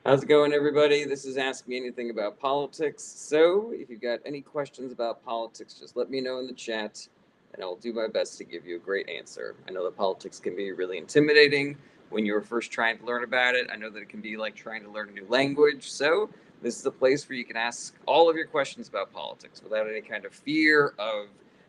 How's it going, everybody? This is Ask Me Anything About Politics. So, if you've got any questions about politics, just let me know in the chat, and I'll do my best to give you a great answer. I know that politics can be really intimidating when you're first trying to learn about it. I know that it can be like trying to learn a new language. So, this is a place where you can ask all of your questions about politics without any kind of fear of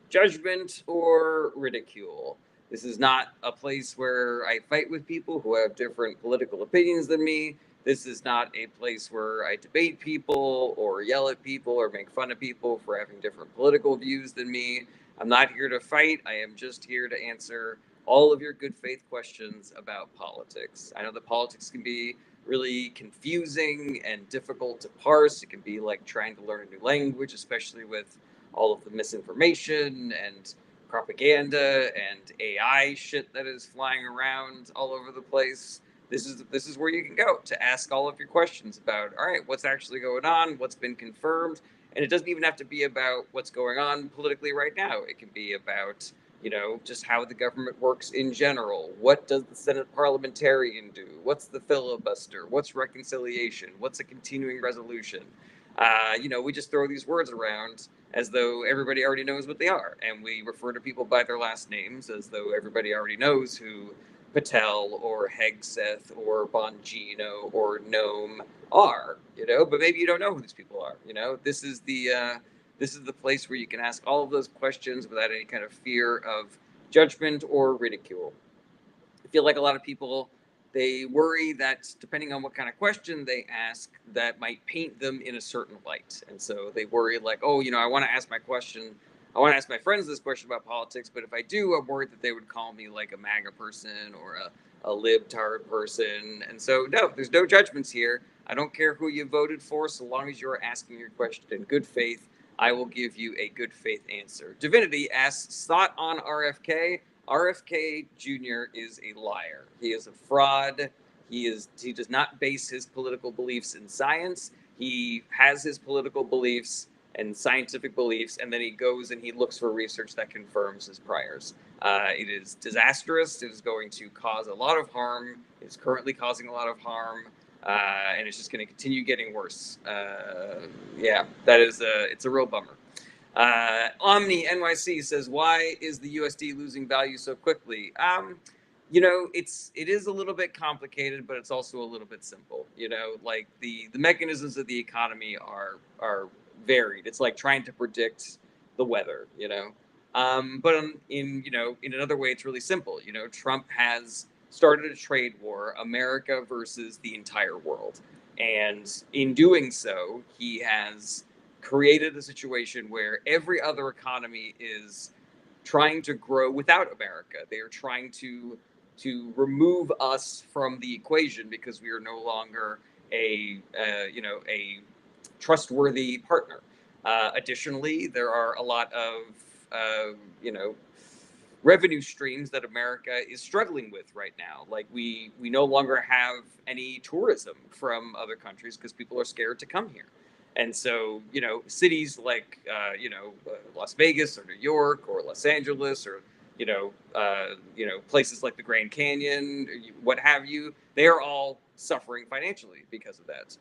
judgment or ridicule. This is not a place where I fight with people who have different political opinions than me. This is not a place where I debate people or yell at people or make fun of people for having different political views than me. I'm not here to fight. I am just here to answer all of your good faith questions about politics. I know that politics can be really confusing and difficult to parse. It can be like trying to learn a new language, especially with all of the misinformation and propaganda and AI shit that is flying around all over the place. This is where you can go to ask all of your questions about, all right, what's actually going on, what's been confirmed. And it doesn't even have to be about what's going on politically right now. It can be about, just how the government works in general. What does the Senate parliamentarian do? What's the filibuster? What's reconciliation? What's a continuing resolution? We just throw these words around as though everybody already knows what they are, and we refer to people by their last names as though everybody already knows who Patel or Hegseth or Bongino or Gnome are, but maybe you don't know who these people are. This is the place where you can ask all of those questions without any kind of fear of judgment or ridicule. I feel like a lot of people, they worry that depending on what kind of question they ask, that might paint them in a certain light. And so they worry like, oh, I want to ask my question. I want to ask my friends this question about politics, but if I do, I'm worried that they would call me like a MAGA person or a libtard person. And so, no, there's no judgments here. I don't care who you voted for, so long as you're asking your question in good faith. I will give you a good faith answer. Divinity asks, thought on RFK? RFK Jr. is a liar. He is a fraud. He does not base his political beliefs in science. He has his political beliefs and scientific beliefs, and then he goes and he looks for research that confirms his priors. It is disastrous. It is going to cause a lot of harm. It is currently causing a lot of harm, and it's just going to continue getting worse. Yeah, it's a real bummer. Omni NYC says, "Why is the USD losing value so quickly?" It is a little bit complicated, but it's also a little bit simple. Like the mechanisms of the economy are varied. It's like trying to predict the weather. But in another way, it's really simple. Trump has started a trade war, America versus the entire world, and in doing so, he has created a situation where every other economy is trying to grow without America. They are trying to remove us from the equation because we are no longer a trustworthy partner. Additionally, there are a lot of uh, you know revenue streams that America is struggling with right now. Like we no longer have any tourism from other countries because people are scared to come here. And so, cities like Las Vegas or New York or Los Angeles or places like the Grand Canyon, what have you, they are all suffering financially because of that.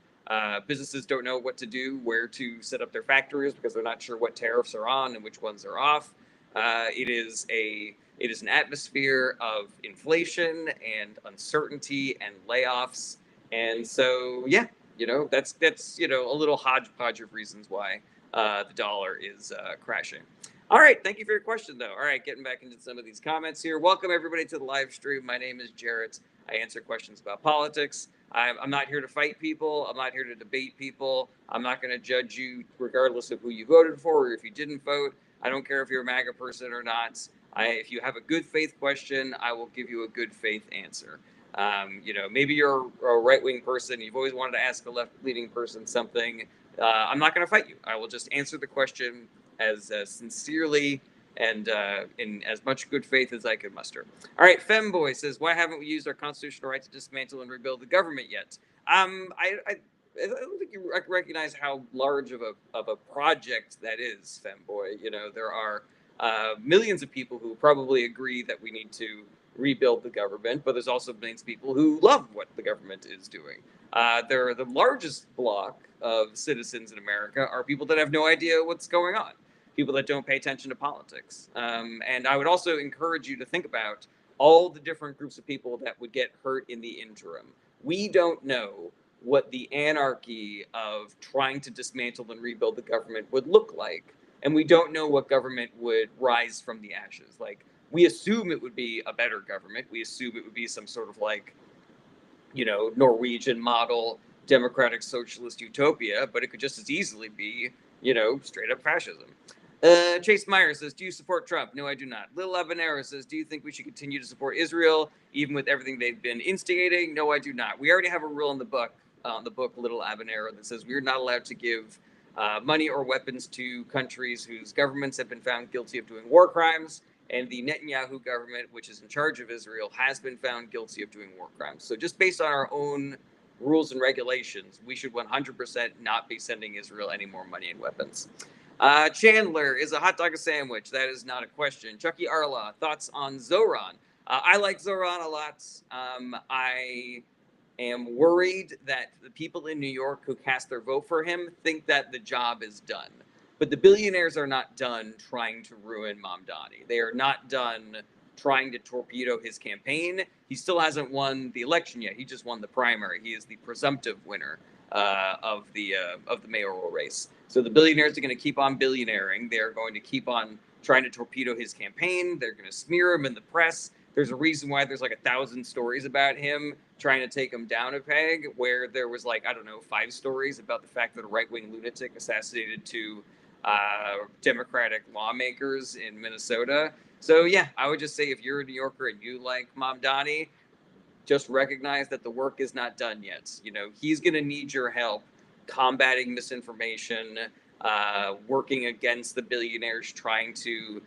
Businesses don't know what to do, where to set up their factories because they're not sure what tariffs are on and which ones are off. It is an atmosphere of inflation and uncertainty and layoffs, and so yeah, that's a little hodgepodge of reasons why the dollar is crashing. All right, thank you for your question though. All right, getting back into some of these comments here. Welcome everybody to the live stream. My name is Jarrett. I answer questions about politics. I'm not here to fight people. I'm not here to debate people. I'm not going to judge you regardless of who you voted for or if you didn't vote. I don't care if you're a MAGA person or not. If you have a good faith question, I will give you a good faith answer. Maybe you're a right wing person. You've always wanted to ask a left leaning person something. I'm not going to fight you. I will just answer the question as sincerely and in as much good faith as I could muster. All right, Femboy says, "Why haven't we used our constitutional right to dismantle and rebuild the government yet?" I don't think you recognize how large of a project that is, Femboy. There are millions of people who probably agree that we need to rebuild the government, but there's also millions of people who love what the government is doing. They're the largest block of citizens in America are people that have no idea what's going on, people that don't pay attention to politics. And I would also encourage you to think about all the different groups of people that would get hurt in the interim. We don't know what the anarchy of trying to dismantle and rebuild the government would look like. And we don't know what government would rise from the ashes. Like, we assume it would be a better government. We assume it would be some sort of like, Norwegian model democratic socialist utopia, but it could just as easily be, straight up fascism. Chase Meyer says, do you support Trump? No, I do not. Lil Habanero says, do you think we should continue to support Israel, even with everything they've been instigating? No, I do not. We already have a rule in the book, Little Habanero, that says we're not allowed to give money or weapons to countries whose governments have been found guilty of doing war crimes. And the Netanyahu government, which is in charge of Israel, has been found guilty of doing war crimes. So just based on our own rules and regulations, we should 100% not be sending Israel any more money and weapons. Chandler, is a hot dog a sandwich? That is not a question. Chucky Arla, thoughts on Zoran? I like Zoran a lot. I am worried that the people in New York who cast their vote for him think that the job is done. But the billionaires are not done trying to ruin Mamdani. They are not done trying to torpedo his campaign. He still hasn't won the election yet. He just won the primary. He is the presumptive winner of the mayoral race. So the billionaires are going to keep on billionairing. They're going to keep on trying to torpedo his campaign. They're going to smear him in the press. There's a reason why there's like 1,000 stories about him trying to take him down a peg, where there was 5 stories about the fact that a right-wing lunatic assassinated 2 Democratic lawmakers in Minnesota. So yeah, I would just say if you're a New Yorker and you like Mamdani, just recognize that the work is not done yet. He's going to need your help combating misinformation, working against the billionaires trying to,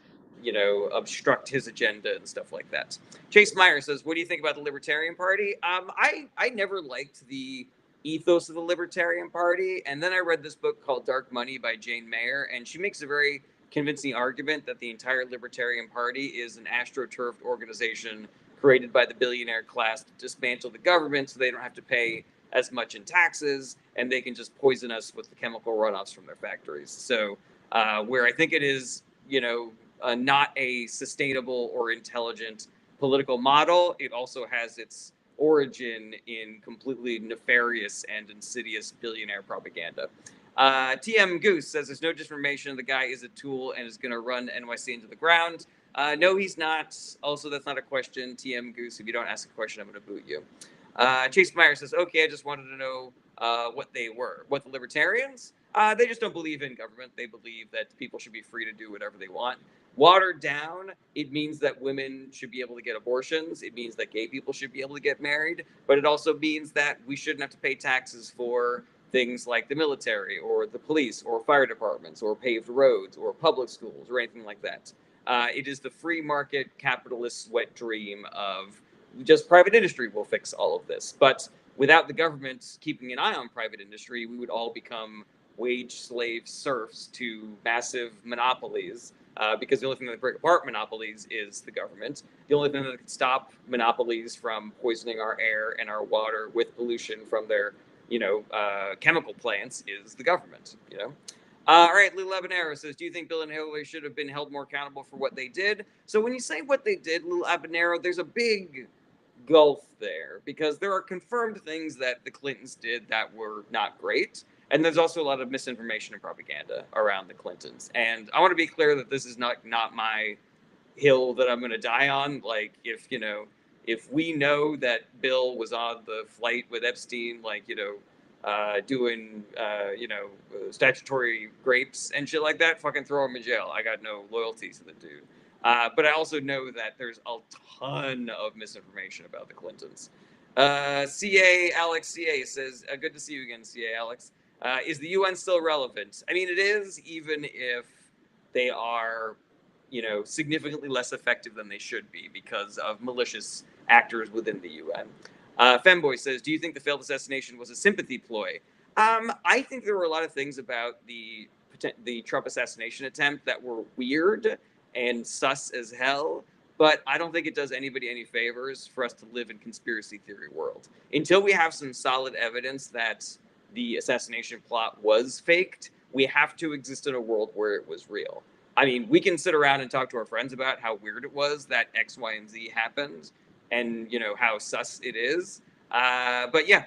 obstruct his agenda and stuff like that. Chase Meyer says, what do you think about the Libertarian Party? I never liked the ethos of the Libertarian Party. And then I read this book called Dark Money by Jane Mayer, and she makes a very convincing argument that the entire Libertarian Party is an astroturfed organization created by the billionaire class to dismantle the government so they don't have to pay as much in taxes and they can just poison us with the chemical runoffs from their factories. So where I think it is, not a sustainable or intelligent political model, it also has its origin in completely nefarious and insidious billionaire propaganda. TM Goose says there's no disinformation. The guy is a tool and is going to run NYC into the ground. No, he's not. Also, that's not a question. TM Goose, if you don't ask a question, I'm going to boot you. Chase Meyer says, okay, I just wanted to know what they were. What the Libertarians? They just don't believe in government. They believe that people should be free to do whatever they want. Watered down, it means that women should be able to get abortions. It means that gay people should be able to get married. But it also means that we shouldn't have to pay taxes for things like the military or the police or fire departments or paved roads or public schools or anything like that. It is the free market capitalist wet dream of just private industry will fix all of this. But without the government keeping an eye on private industry, we would all become wage slave serfs to massive monopolies. Because the only thing that can break apart monopolies is the government. The only thing that can stop monopolies from poisoning our air and our water with pollution from their, chemical plants is the government. All right, Lil Habanero says, do you think Bill and Hillary should have been held more accountable for what they did? So when you say what they did, Lil Habanero, there's a big gulf there because there are confirmed things that the Clintons did that were not great. And there's also a lot of misinformation and propaganda around the Clintons. And I want to be clear that this is not my hill that I'm going to die on. Like, if we know that Bill was on the flight with Epstein, doing, statutory grapes and shit like that, fucking throw him in jail. I got no loyalty to the dude. But I also know that there's a ton of misinformation about the Clintons. CA Alex CA says, good to see you again, CA Alex. Is the UN still relevant? I mean, it is, even if they are, significantly less effective than they should be because of malicious actors within the UN. Femboy says, do you think the failed assassination was a sympathy ploy? I think there were a lot of things about the Trump assassination attempt that were weird and sus as hell. but I don't think it does anybody any favors for us to live in conspiracy theory world. Until we have some solid evidence that the assassination plot was faked, we have to exist in a world where it was real. I mean, we can sit around and talk to our friends about how weird it was that X, Y, and Z happened and, how sus it is. But yeah,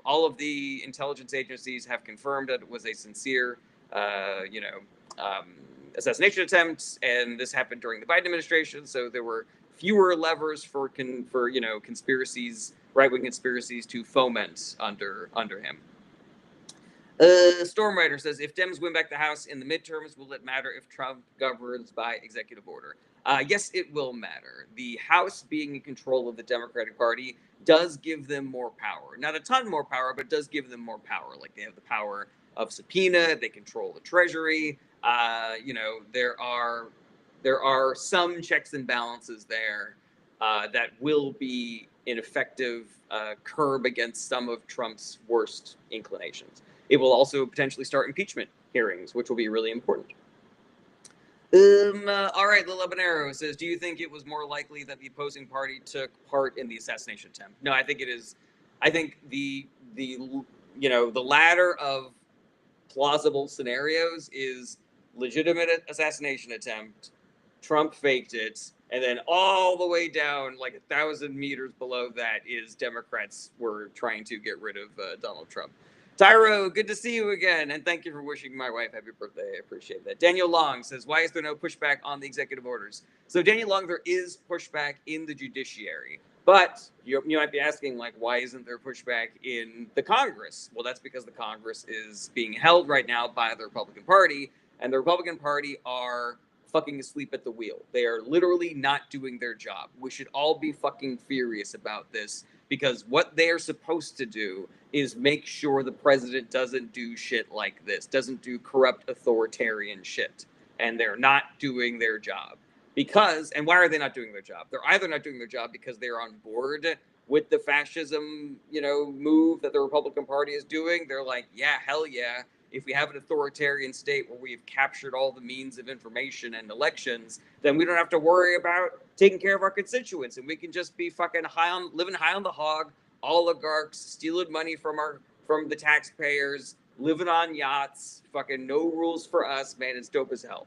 all of the intelligence agencies have confirmed that it was a sincere, uh, you know, um, assassination attempt, and this happened during the Biden administration. So there were fewer levers for conspiracies, right wing conspiracies, to foment under him. Stormrider says, if Dems win back the House in the midterms, will it matter if Trump governs by executive order? Yes, it will matter. The House being in control of the Democratic Party does give them more power. Not a ton more power, but it does give them more power. Like, they have the power of subpoena, they control the Treasury. There are some checks and balances there that will be an effective curb against some of Trump's worst inclinations. It will also potentially start impeachment hearings, which will be really important. All right, Lil Habanero says, do you think it was more likely that the opposing party took part in the assassination attempt? No, I think it is. I think the latter of plausible scenarios is legitimate assassination attempt. Trump faked it, and then all the way down, like 1,000 meters below that, is Democrats were trying to get rid of Donald Trump. Tyro, good to see you again, and thank you for wishing my wife happy birthday. I appreciate that. Daniel Long says, why is there no pushback on the executive orders? So, Daniel Long, there is pushback in the judiciary. But you might be asking, like, why isn't there pushback in the Congress? Well, that's because the Congress is being held right now by the Republican Party, and the Republican Party are fucking asleep at the wheel. They are literally not doing their job. We should all be fucking furious about this, because what they are supposed to do is make sure the president doesn't do shit like this, doesn't do corrupt authoritarian shit. And they're not doing their job. And why are they not doing their job? They're either not doing their job because they're on board with the fascism, move that the Republican Party is doing. They're like, yeah, hell yeah. If we have an authoritarian state where we've captured all the means of information and elections, then we don't have to worry about taking care of our constituents, and we can just be fucking living high on the hog, oligarchs stealing money from the taxpayers, living on yachts, fucking no rules for us, man. It's dope as hell.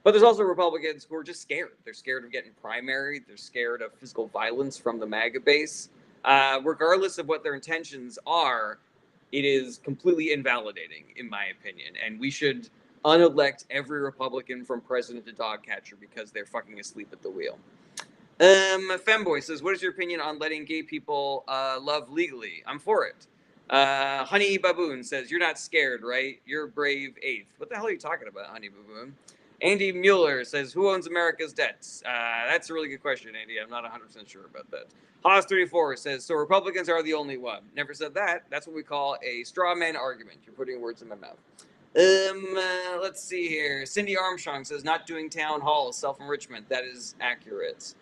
But there's also Republicans who are just scared. They're scared of getting primaried. They're scared of physical violence from the MAGA base. Regardless of what their intentions are, it is completely invalidating, in my opinion. And we should unelect every Republican from president to dog catcher because they're fucking asleep at the wheel. Femboy says, what is your opinion on letting gay people love legally? I'm for it. Honey Baboon says, you're not scared, right? You're a brave eighth. What the hell are you talking about, Honey Baboon? Andy Mueller says, who owns America's debts? That's a really good question, Andy. I'm not 100% sure about that. Haas34 says, so Republicans are the only one. Never said that. That's what we call a straw man argument. You're putting words in my mouth. Let's see here. Cindy Armstrong says, not doing town halls, self-enrichment. That is accurate.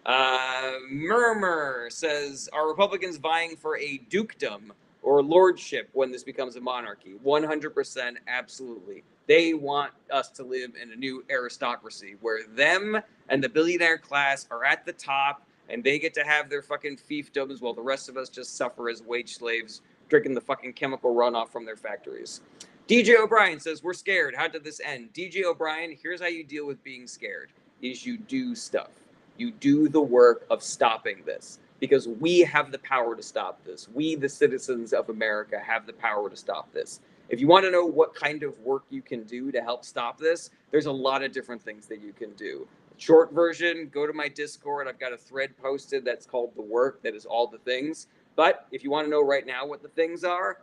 Murmur says, are Republicans vying for a dukedom or lordship when this becomes a monarchy? 100%, absolutely. They want us to live in a new aristocracy where them and the billionaire class are at the top, and they get to have their fucking fiefdoms while the rest of us just suffer as wage slaves, drinking the fucking chemical runoff from their factories. DJ O'Brien says, we're scared. How did this end? DJ O'Brien, here's how you deal with being scared, is you do stuff. You do the work of stopping this, because we have the power to stop this. We, the citizens of America, have the power to stop this. If you want to know what kind of work you can do to help stop this, there's a lot of different things that you can do. Short version, go to my Discord. I've got a thread posted that's called The Work, that is all the things. But if you want to know right now what the things are,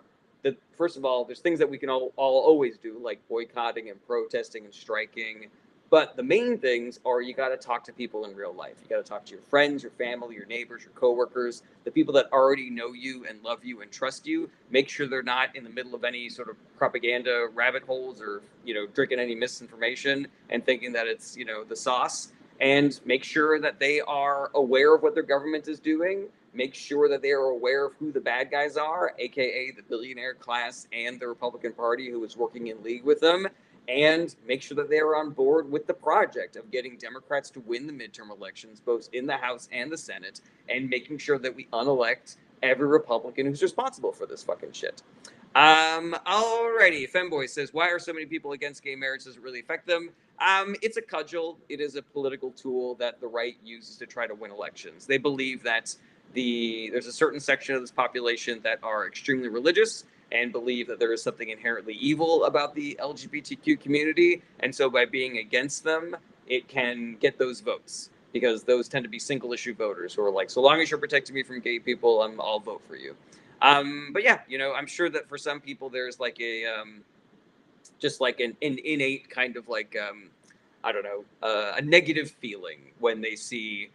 first of all, there's things that we can all always do, like boycotting and protesting and striking. But the main things are, you got to talk to people in real life. You got to talk to your friends, your family, your neighbors, your coworkers, the people that already know you and love you and trust you. Make sure they're not in the middle of any sort of propaganda rabbit holes, or, drinking any misinformation and thinking that it's, the sauce. And make sure that they are aware of what their government is doing. Make sure that they are aware of who the bad guys are, aka the billionaire class and the Republican Party who is working in league with them. and make sure that they are on board with the project of getting Democrats to win the midterm elections, both in the House and the Senate, and making sure that we unelect every Republican who's responsible for this fucking shit. Alrighty, Femboy says, why are so many people against gay marriage? Does it really affect them? It's a cudgel. It is a political tool that the right uses to try to win elections. They believe that there's a certain section of this population that are extremely religious and believe that there is something inherently evil about the LGBTQ community. And so by being against them, it can get those votes because those tend to be single issue voters who are like, so long as you're protecting me from gay people, I'll vote for you. But yeah, I'm sure that for some people there's like just like an innate kind of like, I don't know, a negative feeling when they see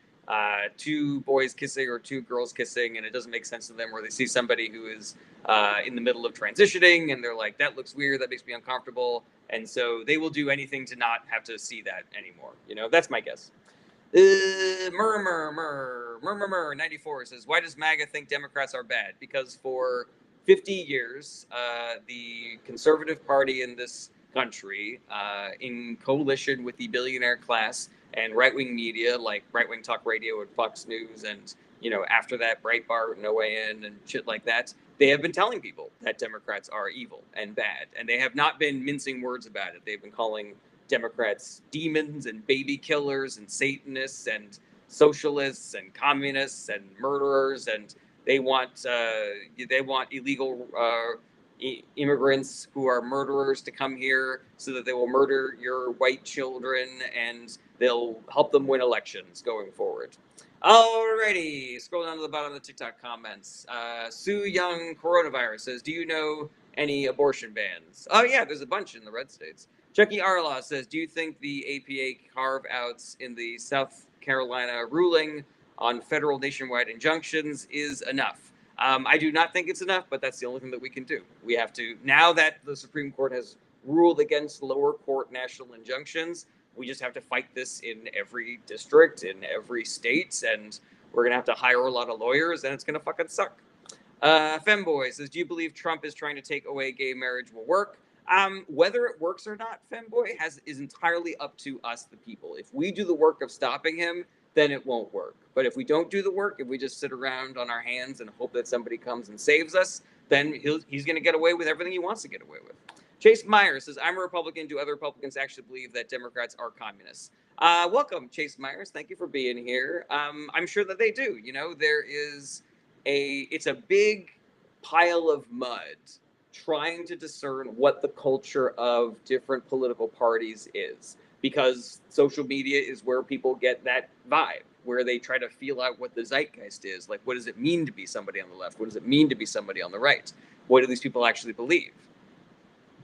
two boys kissing or two girls kissing and it doesn't make sense to them, or they see somebody who is in the middle of transitioning and they're like, that looks weird, that makes me uncomfortable. And so they will do anything to not have to see that anymore. That's my guess. Murmur 94 says, why does MAGA think Democrats are bad? Because for 50 years, the conservative party in this country, in coalition with the billionaire class and right-wing media like right-wing talk radio and Fox News and, after that, Breitbart and OAN and shit like that, they have been telling people that Democrats are evil and bad. And they have not been mincing words about it. They've been calling Democrats demons and baby killers and Satanists and socialists and communists and murderers, and they want illegal immigrants who are murderers to come here so that they will murder your white children and they'll help them win elections going forward. Alrighty, scroll down to the bottom of the TikTok comments. Sue Young Coronavirus says, do you know any abortion bans? Oh yeah, there's a bunch in the red states. Chucky Arlaw says, do you think the APA carve-outs in the South Carolina ruling on federal nationwide injunctions is enough? I do not think it's enough, but that's the only thing that we can do. We have to, now that the Supreme Court has ruled against lower court national injunctions, we just have to fight this in every district, in every state, and we're going to have to hire a lot of lawyers, and it's going to fucking suck. Femboy says, do you believe Trump is trying to take away gay marriage will work? Whether it works or not, Femboy, is entirely up to us, the people. If we do the work of stopping him, then it won't work. But if we don't do the work, if we just sit around on our hands and hope that somebody comes and saves us, then he's going to get away with everything he wants to get away with. Chase Myers says, I'm a Republican. Do other Republicans actually believe that Democrats are communists? Welcome, Chase Myers. Thank you for being here. I'm sure that they do. It's a big pile of mud trying to discern what the culture of different political parties is, because social media is where people get that vibe, where they try to feel out what the zeitgeist is. Like, what does it mean to be somebody on the left? What does it mean to be somebody on the right? What do these people actually believe?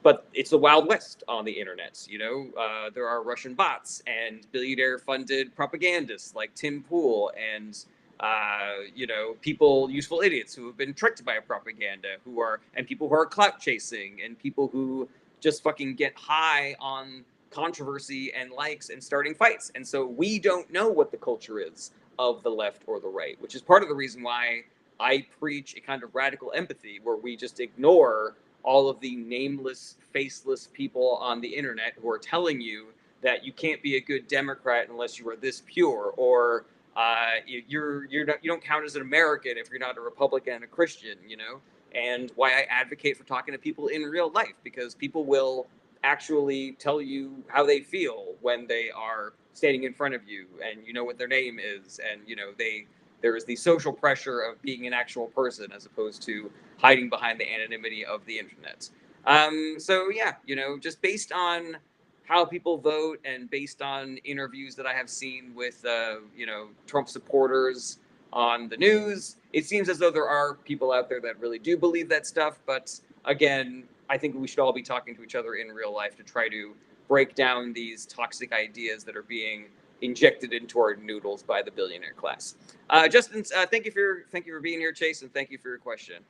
But it's the Wild West on the internet. There are Russian bots and billionaire-funded propagandists like Tim Pool and people, useful idiots who have been tricked by a propaganda, and people who are clout chasing, and people who just fucking get high on controversy and likes and starting fights. And so we don't know what the culture is of the left or the right, which is part of the reason why I preach a kind of radical empathy, where we just ignore all of the nameless, faceless people on the internet who are telling you that you can't be a good Democrat unless you are this pure, or you don't count as an American if you're not a Republican and a Christian, and why I advocate for talking to people in real life, because people will actually tell you how they feel when they are standing in front of you and you know what their name is, and there is the social pressure of being an actual person as opposed to hiding behind the anonymity of the internet. So yeah, just based on how people vote and based on interviews that I have seen with, Trump supporters on the news, it seems as though there are people out there that really do believe that stuff. But again, I think we should all be talking to each other in real life to try to break down these toxic ideas that are being injected into our noodles by the billionaire class. Justin, thank you for being here, Chase, and thank you for your question.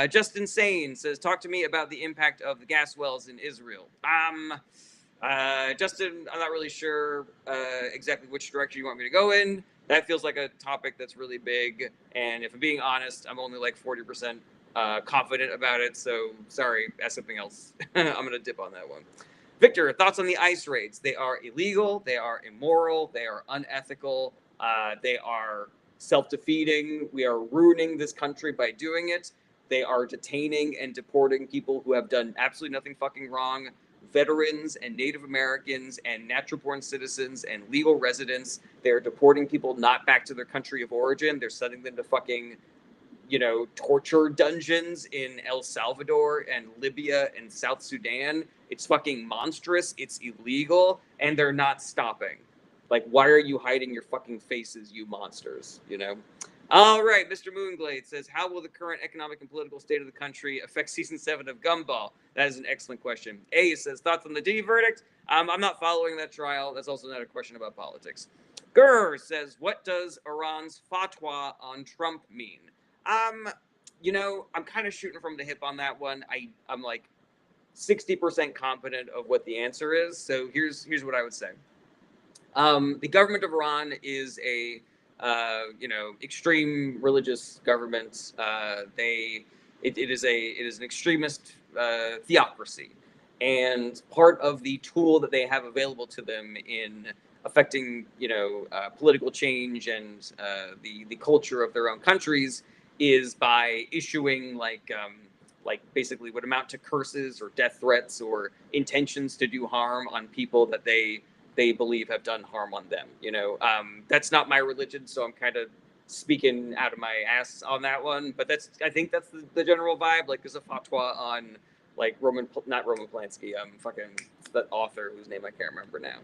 Justin Sane says, talk to me about the impact of the gas wells in Israel. Justin, I'm not really sure exactly which direction you want me to go in. That feels like a topic that's really big, and if I'm being honest, I'm only like 40% confident about it, so sorry, ask something else. I'm going to dip on that one. Victor, thoughts on the ICE raids? They are illegal. They are immoral. They are unethical. They are self-defeating. We are ruining this country by doing it. They are detaining and deporting people who have done absolutely nothing fucking wrong. Veterans and Native Americans and natural-born citizens and legal residents. They're deporting people not back to their country of origin. They're sending them to fucking, torture dungeons in El Salvador and Libya and South Sudan. It's fucking monstrous. It's illegal, and they're not stopping. Like, why are you hiding your fucking faces, you monsters? All right, Mr. Moonglade says, how will the current economic and political state of the country affect season 7 of Gumball? That is an excellent question. A says, thoughts on the Diddy verdict? I'm not following that trial. That's also not a question about politics. Gurr says, what does Iran's fatwa on Trump mean? I'm kind of shooting from the hip on that one. I'm like 60% confident of what the answer is. So here's what I would say. The government of Iran is a extreme religious government. It is an extremist theocracy, and part of the tool that they have available to them in affecting political change and the culture of their own countries is by issuing like basically what amount to curses or death threats or intentions to do harm on people that they believe have done harm on them. That's not my religion, so I'm kind of speaking out of my ass on that one. But I think that's the general vibe. Like, there's a fatwa on like not Roman Polanski, fucking that author whose name I can't remember now.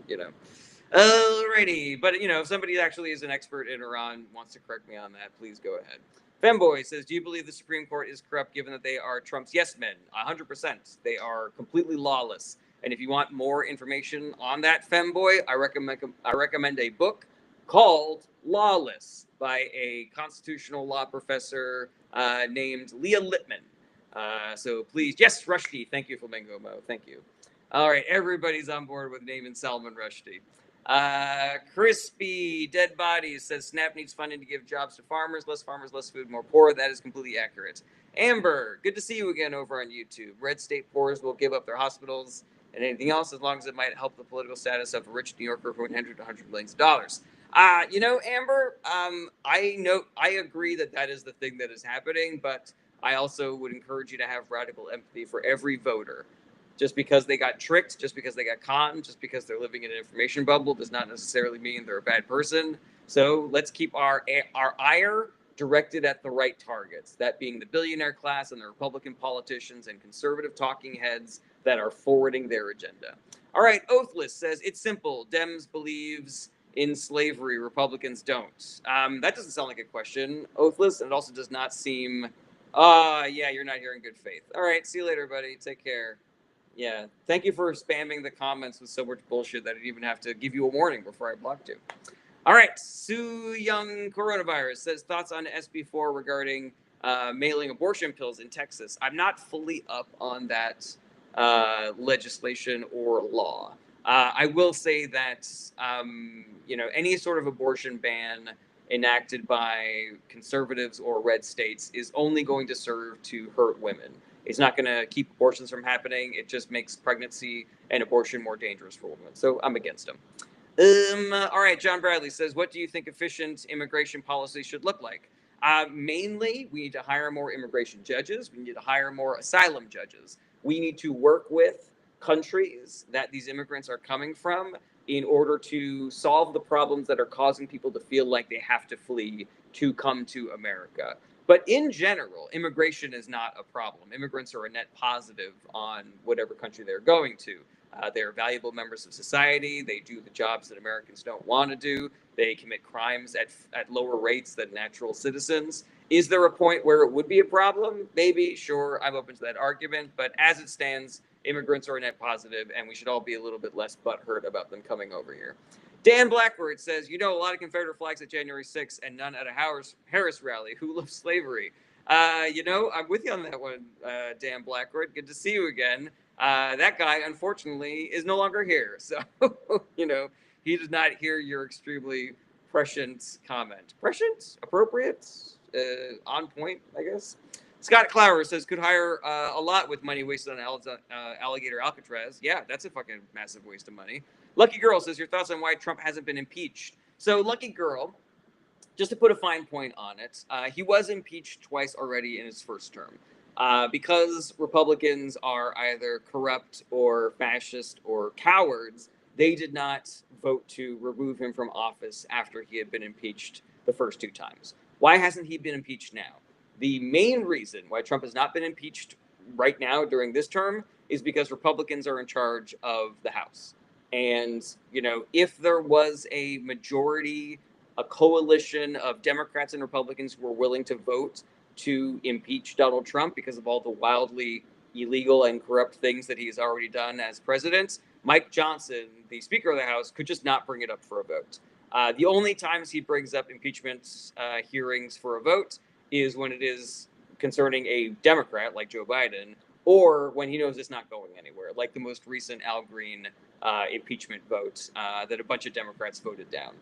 Alrighty, but if somebody actually is an expert in Iran wants to correct me on that, please go ahead. Femboy says, do you believe the Supreme Court is corrupt given that they are Trump's yes men? 100%. They are completely lawless. And if you want more information on that, Femboy, I recommend a book called Lawless by a constitutional law professor named Leah Lippman. So please, yes, Rushdie. Thank you, Flamingo Mo. Thank you. All right, everybody's on board with naming Salman Rushdie. Crispy Dead Bodies says Snap needs funding to give jobs to farmers, less food, more poor. That is completely accurate. Amber, good to see you again over on YouTube. Red state poors will give up their hospitals and anything else as long as it might help the political status of a rich New Yorker who inherited $100 million. Amber, I agree that is the thing that is happening, but I also would encourage you to have radical empathy for every voter. Just because they got tricked, just because they got conned, just because they're living in an information bubble does not necessarily mean they're a bad person. So let's keep our ire directed at the right targets, that being the billionaire class and the Republican politicians and conservative talking heads that are forwarding their agenda. All right, Oathless says, it's simple. Dems believes in slavery, Republicans don't. That doesn't sound like a question, Oathless, and it also does not seem, yeah, you're not here in good faith. All right, see you later, buddy. Take care. Yeah, thank you for spamming the comments with so much bullshit that I didn't even have to give you a warning before I blocked you. All right, Sue Young Coronavirus says, thoughts on SB4 regarding mailing abortion pills in Texas. I'm not fully up on that legislation or law. I will say that, any sort of abortion ban enacted by conservatives or red states is only going to serve to hurt women. It's not going to keep abortions from happening. It just makes pregnancy and abortion more dangerous for women. So I'm against them. All right, John Bradley says, what do you think efficient immigration policy should look like? Mainly, we need to hire more immigration judges. We need to hire more asylum judges. We need to work with countries that these immigrants are coming from in order to solve the problems that are causing people to feel like they have to flee to come to America. But in general, immigration is not a problem. Immigrants are a net positive on whatever country they're going to. They're valuable members of society. They do the jobs that Americans don't want to do. They commit crimes at lower rates than natural citizens. Is there a point where it would be a problem? Maybe, sure, I'm open to that argument. But as it stands, immigrants are a net positive, and we should all be a little bit less butthurt about them coming over here. Dan Blackbird says, a lot of Confederate flags at January 6th and none at a Harris rally. Who loves slavery? I'm with you on that one, Dan Blackbird. Good to see you again. That guy, unfortunately, is no longer here. So, he did not hear your extremely prescient comment. Prescient? Appropriate? On point, I guess. Scott Clower says could hire a lot with money wasted on alligator Alcatraz. Yeah, that's a fucking massive waste of money. Lucky Girl says your thoughts on why Trump hasn't been impeached. So Lucky Girl, just to put a fine point on it, he was impeached twice already in his first term. Because Republicans are either corrupt or fascist or cowards, they did not vote to remove him from office after he had been impeached the first two times. Why hasn't he been impeached now? The main reason why Trump has not been impeached right now during this term is because Republicans are in charge of the House. And, you know, if there was a majority, a coalition of Democrats and Republicans who were willing to vote to impeach Donald Trump because of all the wildly illegal and corrupt things that he's already done as president, Mike Johnson, the Speaker of the House, could just not bring it up for a vote. The only times he brings up impeachment hearings for a vote is when it is concerning a Democrat like Joe Biden, or when he knows it's not going anywhere, like the most recent Al Green impeachment vote that a bunch of Democrats voted down.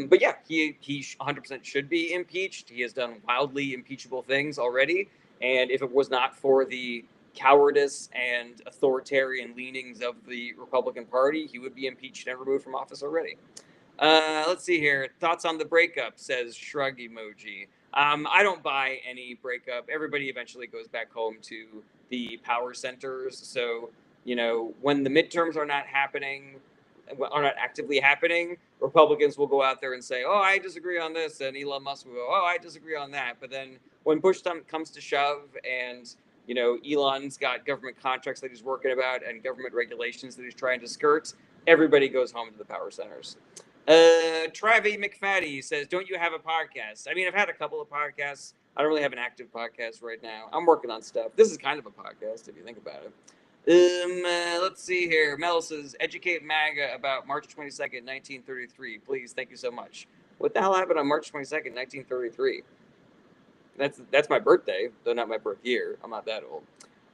But yeah, he 100% should be impeached. He has done wildly impeachable things already, and if it was not for the cowardice and authoritarian leanings of the Republican Party, he would be impeached and removed from office already. Let's see here. Thoughts on the breakup, says shrug emoji. I don't buy any breakup. Everybody eventually goes back home to the power centers. So, you know, when the midterms are not actively happening, Republicans will go out there and say, "Oh, I disagree on this," and Elon Musk will go, "Oh, I disagree on that." But then when push comes to shove, and you know, Elon's got government contracts that he's working about and government regulations that he's trying to skirt, everybody goes home to the power centers. Travi McFaddy says, "Don't you have a podcast?" I mean, I've had a couple of podcasts. I don't really have an active podcast right now. I'm working on stuff. This is kind of a podcast if you think about it. Let's see here. Mel says, "Educate MAGA about March 22nd, 1933. Please, thank you so much." What the hell happened on March 22nd, 1933? That's my birthday, though not my birth year. I'm not that old.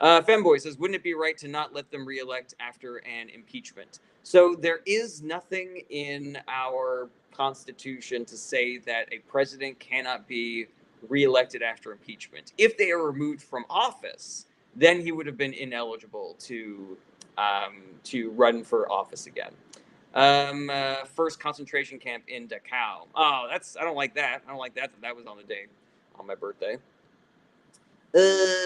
Femboy says, "Wouldn't it be right to not let them reelect after an impeachment?" So there is nothing in our Constitution to say that a president cannot be reelected after impeachment. If they are removed from office, then he would have been ineligible to run for office again. First concentration camp in Dachau. Oh, I don't like that. I don't like that was on the day on my birthday.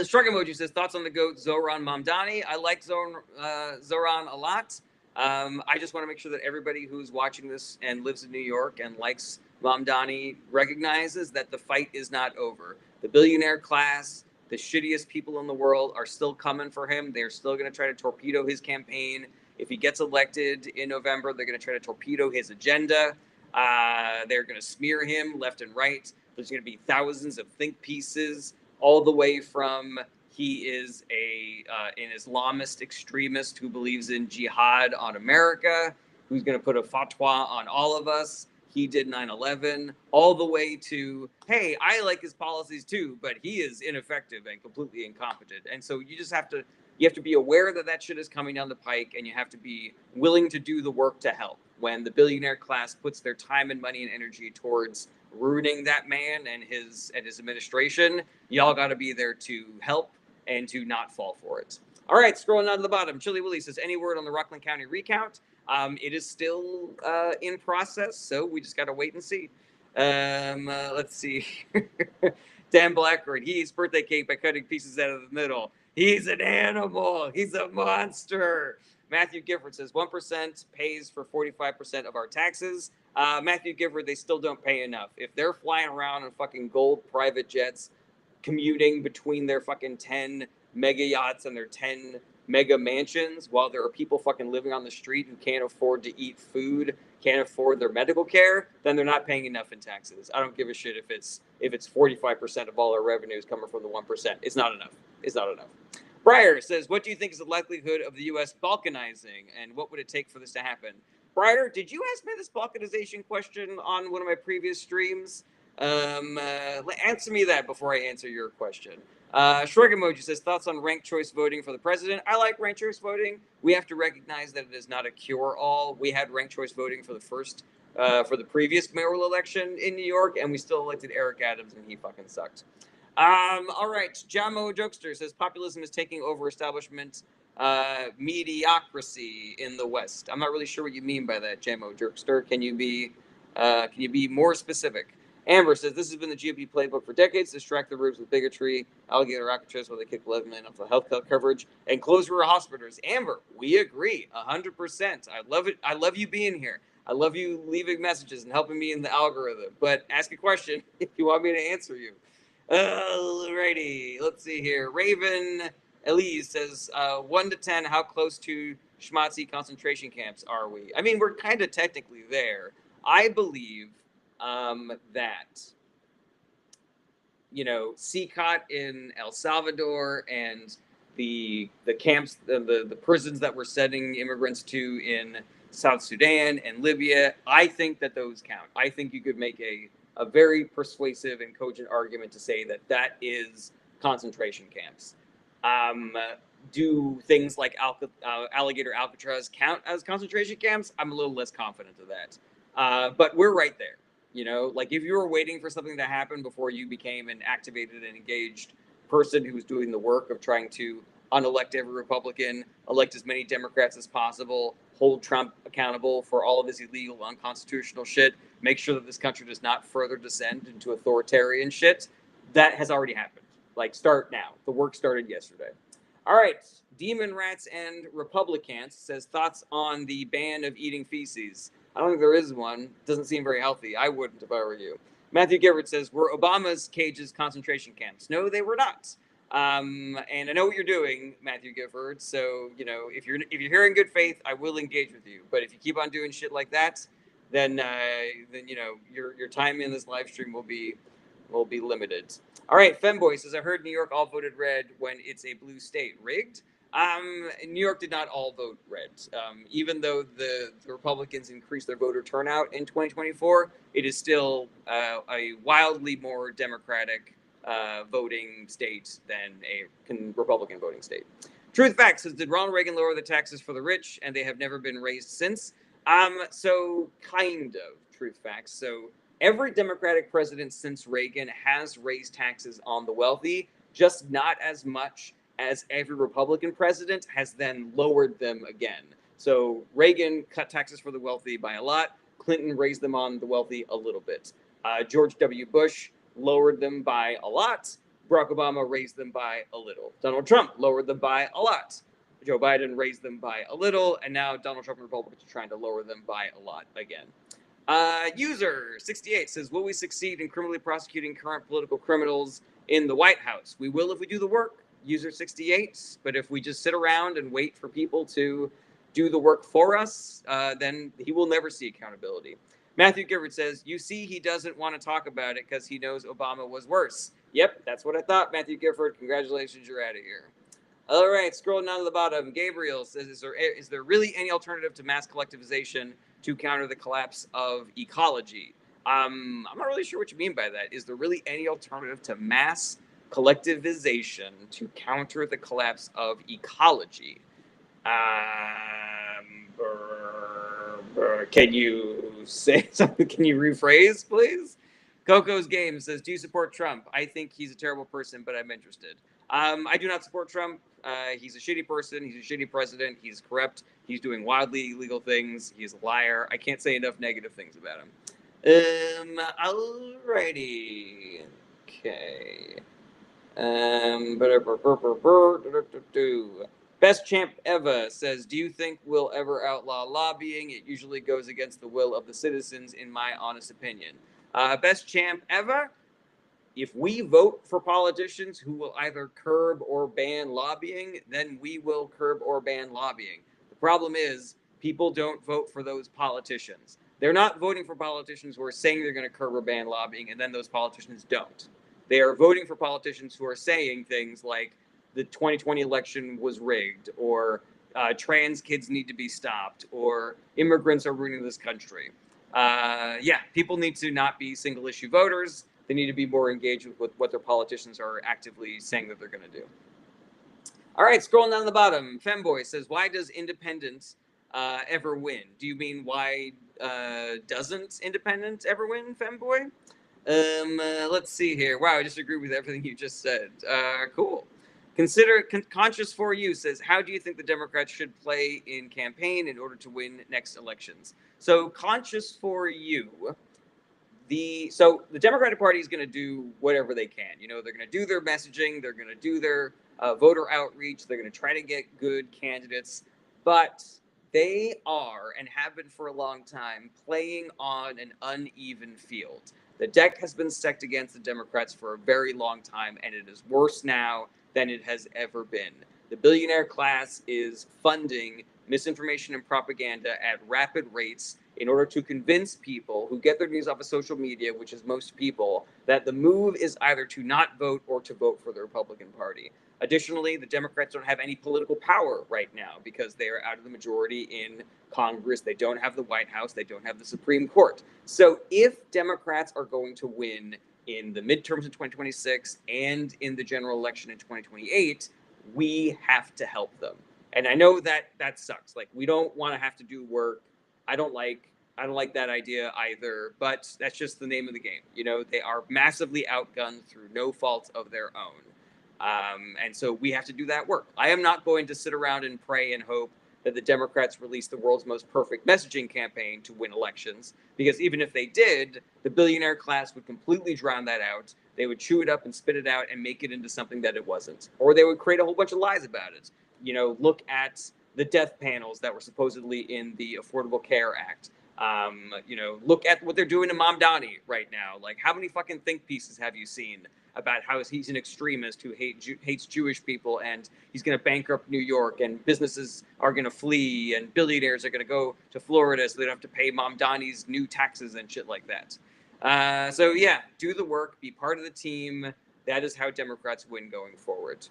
Shrug emoji says, "Thoughts on the GOAT Zohran Mamdani?" I like Zohran a lot. I just want to make sure that everybody who's watching this and lives in New York and likes Mamdani recognizes that the fight is not over. The billionaire class, the shittiest people in the world, are still coming for him. They're still going to try to torpedo his campaign. If he gets elected in November, they're going to try to torpedo his agenda. They're going to smear him left and right. There's going to be thousands of think pieces, all the way from he is an Islamist extremist who believes in jihad on America, who's going to put a fatwa on all of us. He did 9/11, all the way to, hey, I like his policies too, but he is ineffective and completely incompetent. And so you have to be aware that that shit is coming down the pike, and you have to be willing to do the work to help. When the billionaire class puts their time and money and energy towards ruining that man and his administration, y'all got to be there to help and to not fall for it. All right, scrolling down to the bottom, Chili Willie says, "Any word on the Rockland County recount?" It is still in process, so we just got to wait and see. Let's see. Dan Blackbird, he eats birthday cake by cutting pieces out of the middle. He's an animal. He's a monster. Matthew Gifford says 1% pays for 45% of our taxes. Matthew Gifford, they still don't pay enough. If they're flying around in fucking gold private jets, commuting between their fucking 10 mega yachts and their 10 mega mansions, while there are people fucking living on the street who can't afford to eat food, can't afford their medical care, then they're not paying enough in taxes. I don't give a shit if it's 45% of all our revenues coming from the 1%. It's not enough. It's not enough. Breyer says, "What do you think is the likelihood of the U.S. balkanizing, and what would it take for this to happen?" Breyer, did you ask me this balkanization question on one of my previous streams? Answer me that before I answer your question. Shrug emoji says, "Thoughts on ranked choice voting for the president?" I like ranked choice voting. We have to recognize that it is not a cure-all. We had ranked choice voting for the previous mayoral election in New York, and we still elected Eric Adams, and he fucking sucked. All right. Jamo Jokester says populism is taking over establishment mediocrity in the West. I'm not really sure what you mean by that, Jamo Jokester. Can you be more specific? Amber says this has been the GOP playbook for decades: distract the rubes with bigotry, alligator Alcatraz while they kick 11 million off the health coverage, and close rural hospitals. Amber, we agree 100%. I love it. I love you being here. I love you leaving messages and helping me in the algorithm. But ask a question if you want me to answer you. Alrighty, let's see here. Raven Elise says 1 to 10. How close to schmatzy concentration camps are we? I mean, we're kind of technically there. I believe that CCOT in El Salvador and the camps, the prisons that we're sending immigrants to in South Sudan and Libya, I think that those count. I think you could make a very persuasive and cogent argument to say that that is concentration camps. Do things like alligator Alcatraz count as concentration camps? I'm a little less confident of that. But we're right there. Like if you were waiting for something to happen before you became an activated and engaged person who was doing the work of trying to unelect every Republican, elect as many Democrats as possible, hold Trump accountable for all of his illegal, unconstitutional shit, make sure that this country does not further descend into authoritarian shit, that has already happened. Like, start now. The work started yesterday. All right. Demon Rats and Republicans says thoughts on the ban of eating feces. I don't think there is one. Doesn't seem very healthy. I wouldn't if I were you. Matthew Gifford says, were Obama's cages concentration camps? No, they were not. And I know what you're doing, Matthew Gifford. So, if you're here in good faith, I will engage with you. But if you keep on doing shit like that, then your time in this live stream will be limited. All right, Femboy says, I heard New York all voted red when it's a blue state. Rigged? New York did not all vote red. Even though the Republicans increased their voter turnout in 2024, it is still a wildly more Democratic voting state than a Republican voting state. Truth Facts says, did Ronald Reagan lower the taxes for the rich and they have never been raised since? So kind of, Truth Facts. So every Democratic president since Reagan has raised taxes on the wealthy, just not as much as every Republican president has then lowered them again. So Reagan cut taxes for the wealthy by a lot. Clinton raised them on the wealthy a little bit. George W. Bush lowered them by a lot. Barack Obama raised them by a little. Donald Trump lowered them by a lot. Joe Biden raised them by a little. And now Donald Trump and Republicans are trying to lower them by a lot again. User 68 says, will we succeed in criminally prosecuting current political criminals in the White House? We will if we do the work. User 68, but if we just sit around and wait for people to do the work for us, then he will never see accountability. Matthew Gifford says, you see, he doesn't want to talk about it because he knows Obama was worse. Yep, that's what I thought, Matthew Gifford. Congratulations, you're out of here. All right, scrolling down to the bottom, Gabriel says, is there really any alternative to mass collectivization to counter the collapse of ecology? I'm not really sure what you mean by that. Is there really any alternative to mass collectivization to counter the collapse of ecology? Can you say something? Can you rephrase, please? Coco's Game says, do you support Trump? I think he's a terrible person, but I'm interested. I do not support Trump. He's a shitty person. He's a shitty president. He's corrupt. He's doing wildly illegal things. He's a liar. I can't say enough negative things about him. Alrighty. Okay. Best Champ Eva says, do you think we'll ever outlaw lobbying? It usually goes against the will of the citizens, in my honest opinion. Best Champ Eva, if we vote for politicians who will either curb or ban lobbying, then we will curb or ban lobbying. The problem is people don't vote for those politicians. They're not voting for politicians who are saying they're going to curb or ban lobbying, and then those politicians don't. They are voting for politicians who are saying things like the 2020 election was rigged, or trans kids need to be stopped, or immigrants are ruining this country. People need to not be single issue voters. They need to be more engaged with what their politicians are actively saying that they're going to do. All right, scrolling down the bottom, Femboy says, why does independence ever win? Do you mean why doesn't independence ever win, Femboy? Let's see here. Wow, I just agree with everything you just said. Cool. Conscious for you says, how do you think the Democrats should play in campaign in order to win next elections? So conscious for you, the Democratic Party is going to do whatever they can. You know, they're going to do their messaging, they're going to do their voter outreach, they're going to try to get good candidates, but they are and have been for a long time playing on an uneven field. The deck has been stacked against the Democrats for a very long time, and it is worse now than it has ever been. The billionaire class is funding misinformation and propaganda at rapid rates in order to convince people who get their news off of social media, which is most people, that the move is either to not vote or to vote for the Republican Party. Additionally, the Democrats don't have any political power right now because they are out of the majority in Congress. They don't have the White House. They don't have the Supreme Court. So if Democrats are going to win in the midterms in 2026 and in the general election in 2028, we have to help them. And I know that that sucks. Like, we don't want to have to do work. I don't like that idea either, but that's just the name of the game. You know, they are massively outgunned through no fault of their own. And so we have to do that work. I am not going to sit around and pray and hope that the Democrats release the world's most perfect messaging campaign to win elections, because even if they did, the billionaire class would completely drown that out. They would chew it up and spit it out and make it into something that it wasn't. Or they would create a whole bunch of lies about it. You know, look at the death panels that were supposedly in the Affordable Care Act. You know, look at what they're doing to Mamdani right now. Like, how many fucking think pieces have you seen about how he's an extremist who hates Jewish people, and he's going to bankrupt New York, and businesses are going to flee, and billionaires are going to go to Florida so they don't have to pay Mamdani's new taxes and shit like that. So yeah, do the work, be part of the team. That is how Democrats win going forward.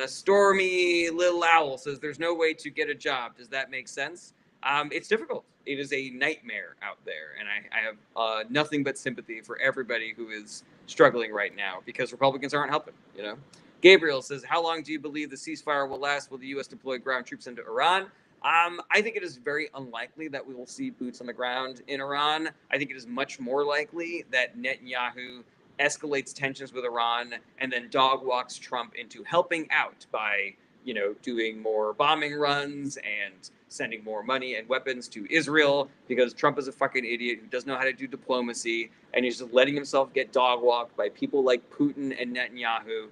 Stormy Little Owl says there's no way to get a job. Does that make sense? It's difficult. It is a nightmare out there, and I have nothing but sympathy for everybody who is struggling right now because Republicans aren't helping. You know, Gabriel says, "How long do you believe the ceasefire will last? Will the U.S. deploy ground troops into Iran?" I think it is very unlikely that we will see boots on the ground in Iran. I think it is much more likely that Netanyahu escalates tensions with Iran and then dog walks Trump into helping out by, you know, doing more bombing runs and sending more money and weapons to Israel, because Trump is a fucking idiot who doesn't know how to do diplomacy, and he's just letting himself get dog walked by people like Putin and Netanyahu.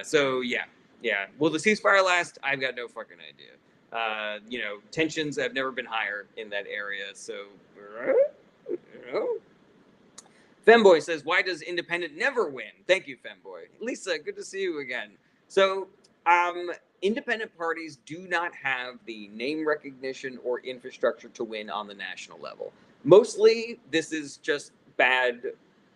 So yeah. Will the ceasefire last? I've got no fucking idea. You know, tensions have never been higher in that area. So, you know. Femboy says, why does independent never win? Thank you, Femboy. Lisa, good to see you again. So, independent parties do not have the name recognition or infrastructure to win on the national level. Mostly, this is just bad,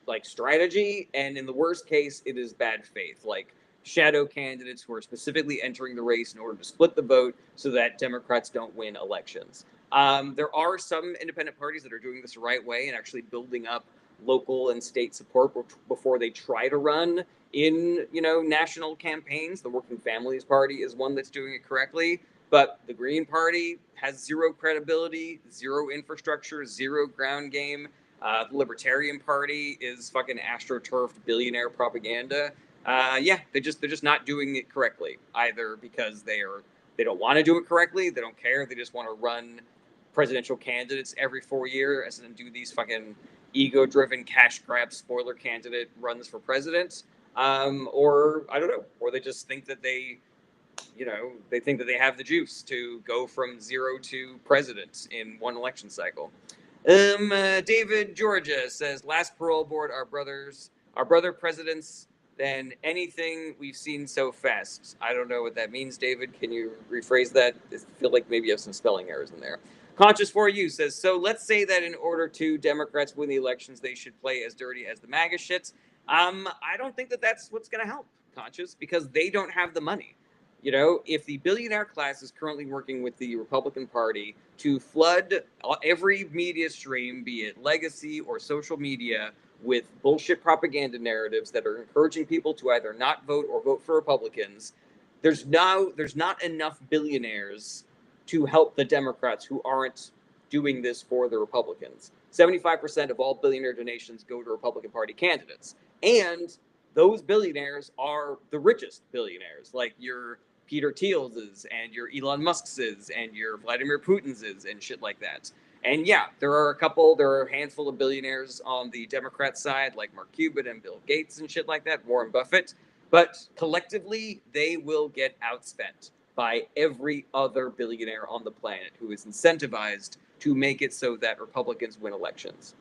like, strategy, and in the worst case, it is bad faith. Like, shadow candidates who are specifically entering the race in order to split the vote so that Democrats don't win elections. There are some independent parties that are doing this the right way and actually building up local and state support before they try to run in, you know, national campaigns. The Working Families Party is one that's doing it correctly, but the Green Party has zero credibility, zero infrastructure, zero ground game. The Libertarian Party is fucking astroturfed billionaire propaganda. Yeah, they're just not doing it correctly, either because they don't want to do it correctly, they don't care, they just want to run presidential candidates every 4 years and do these fucking ego-driven cash grab spoiler candidate runs for president, or I don't know, or they just think that they think that they have the juice to go from zero to president in one election cycle. David Georgia says, last parole board, our brother presidents than anything we've seen so fast. I don't know what that means, David. Can you rephrase that? I feel like maybe you have some spelling errors in there. Conscious for You says, so let's say that in order to Democrats win the elections, they should play as dirty as the MAGA shits. I don't think that that's what's going to help, Conscious, because they don't have the money. You know, if the billionaire class is currently working with the Republican Party to flood every media stream, be it legacy or social media, with bullshit propaganda narratives that are encouraging people to either not vote or vote for Republicans, there's not enough billionaires to help the Democrats who aren't doing this for the Republicans. 75% of all billionaire donations go to Republican Party candidates. And those billionaires are the richest billionaires, like your Peter Thiel's and your Elon Musk's and your Vladimir Putin's and shit like that. And yeah, there are a handful of billionaires on the Democrat side, like Mark Cuban and Bill Gates and shit like that, Warren Buffett. But collectively, they will get outspent by every other billionaire on the planet who is incentivized to make it so that Republicans win elections.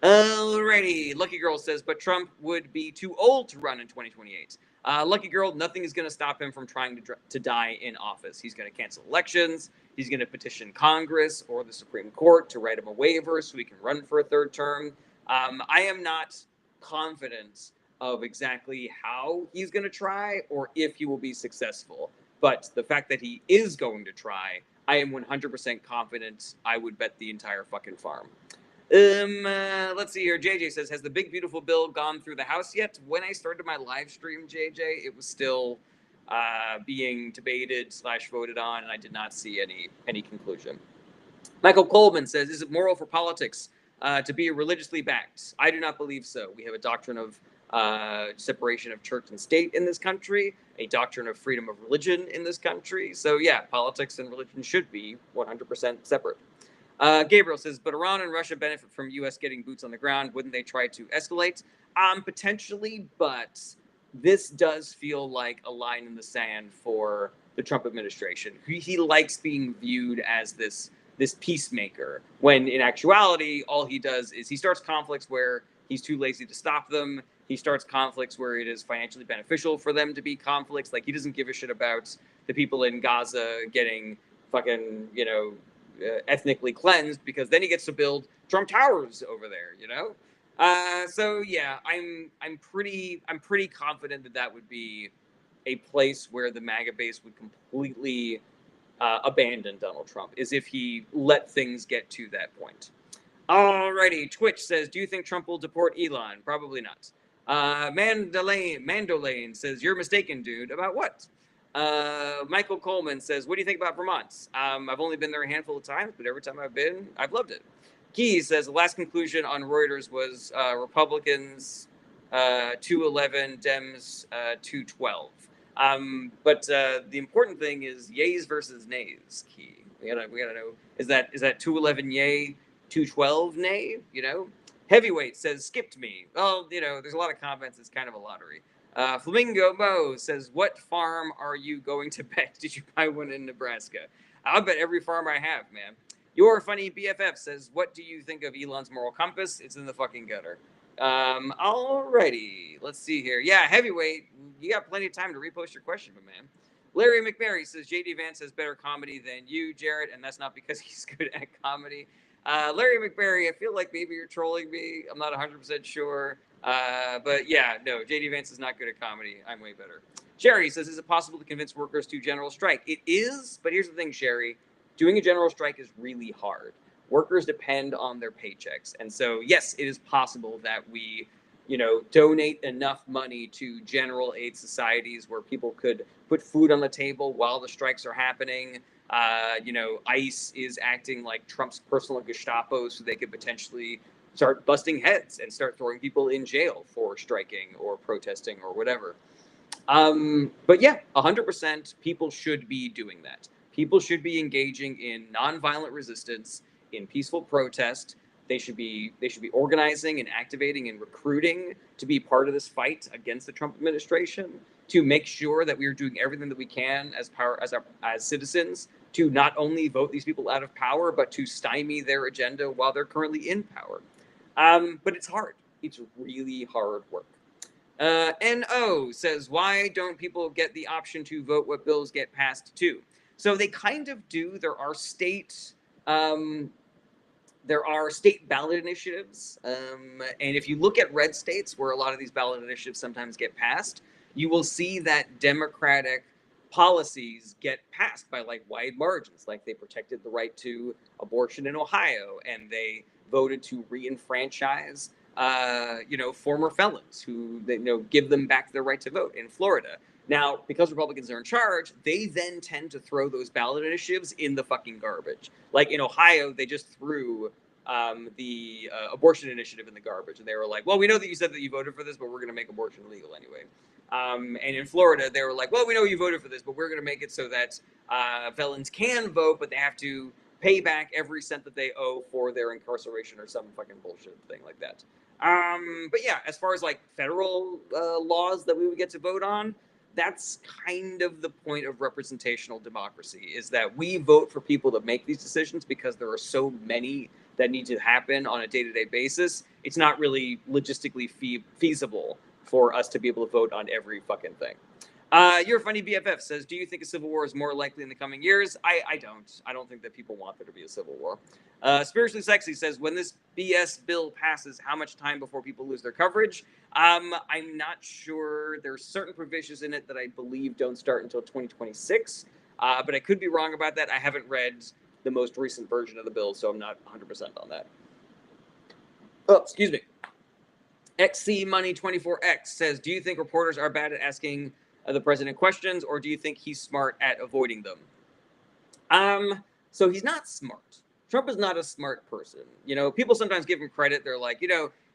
Alrighty, Lucky Girl says, but Trump would be too old to run in 2028. Lucky Girl, nothing is going to stop him from trying to die in office. He's going to cancel elections. He's going to petition Congress or the Supreme Court to write him a waiver so he can run for a third term. I am not confident of exactly how he's going to try or if he will be successful. But the fact that he is going to try, I am 100% confident. I would bet the entire fucking farm. Let's see here. JJ says, has the big beautiful bill gone through the House yet? When I started my live stream, JJ, it was still being debated / voted on, and I did not see any conclusion. Michael Coleman says, is it moral for politics to be religiously backed? I do not believe so. We have a doctrine of separation of church and state in this country, a doctrine of freedom of religion in this country. So yeah, politics and religion should be 100% separate. Gabriel says, but Iran and Russia benefit from U.S. getting boots on the ground. Wouldn't they try to escalate? Potentially, but this does feel like a line in the sand for the Trump administration. He likes being viewed as this peacemaker, when in actuality, all he does is he starts conflicts where he's too lazy to stop them. He starts conflicts where it is financially beneficial for them to be conflicts. Like, he doesn't give a shit about the people in Gaza getting fucking, ethnically cleansed, because then he gets to build Trump Towers over there, So yeah, I'm pretty confident that would be a place where the MAGA base would completely abandon Donald Trump, is if he let things get to that point. Alrighty, Twitch says, do you think Trump will deport Elon? Probably not. Mandolane says, you're mistaken, dude. About what? Michael Coleman says, what do you think about Vermont? I've only been there a handful of times, but every time I've been, I've loved it. Key says, the last conclusion on Reuters was Republicans 211, Dems 212. But the important thing is yays versus nays, Key. We gotta know, is that 211 yay, 212 nay? Heavyweight says, skipped me. Well, there's a lot of comments. It's kind of a lottery. Flamingo Mo says, what farm are you going to bet? Did you buy one in Nebraska? I'll bet every farm I have, man. Your funny BFF says, what do you think of Elon's moral compass? It's in the fucking gutter. Alrighty. Let's see here. Yeah, Heavyweight, you got plenty of time to repost your question, my man. Larry McMurray says, JD Vance has better comedy than you, Jarrett, and that's not because he's good at comedy. Larry McMurray, I feel like maybe you're trolling me. I'm not 100% sure. But yeah, no, JD Vance is not good at comedy. I'm way better. Sherry says, is it possible to convince workers to general strike? It is, but here's the thing, Sherry. Doing a general strike is really hard. Workers depend on their paychecks. And so, yes, it is possible that we, donate enough money to general aid societies where people could put food on the table while the strikes are happening. ICE is acting like Trump's personal Gestapo, so they could potentially start busting heads and start throwing people in jail for striking or protesting or whatever. But yeah, 100% people should be doing that. People should be engaging in nonviolent resistance, in peaceful protest. They should be organizing and activating and recruiting to be part of this fight against the Trump administration, to make sure that we are doing everything that we can as citizens to not only vote these people out of power, but to stymie their agenda while they're currently in power. But it's hard. It's really hard work. NO says, why don't people get the option to vote what bills get passed too? So they kind of do. There are state ballot initiatives. And if you look at red states where a lot of these ballot initiatives sometimes get passed, you will see that Democratic policies get passed by wide margins. Like, they protected the right to abortion in Ohio, and they voted to re-enfranchise former felons who give them back their right to vote in Florida. Now, because Republicans are in charge, they then tend to throw those ballot initiatives in the fucking garbage. Like in Ohio, they just threw the abortion initiative in the garbage, and they were like, "Well, we know that you said that you voted for this, but we're going to make abortion legal anyway." And in Florida, they were like, "Well, we know you voted for this, but we're going to make it so that felons can vote, but they have to pay back every cent that they owe for their incarceration or some fucking bullshit thing like that." But yeah, as far as like federal laws that we would get to vote on, that's kind of the point of representational democracy, is that we vote for people to make these decisions because there are so many that need to happen on a day-to-day basis. It's not really logistically feasible for us to be able to vote on every fucking thing. Your funny BFF says, "Do you think a civil war is more likely in the coming years?" I don't. I don't think that people want there to be a civil war. Spiritually Sexy says, "When this BS bill passes, how much time before people lose their coverage?" I'm not sure. There's certain provisions in it that I believe don't start until 2026, but I could be wrong about that. I haven't read the most recent version of the bill, so I'm not 100% on that. Oh, excuse me. XC Money 24X says, "Do you think reporters are bad at asking the president questions, or do you think he's smart at avoiding them?" So he's not smart. Trump is not a smart person. You know, people sometimes give him credit. They're like,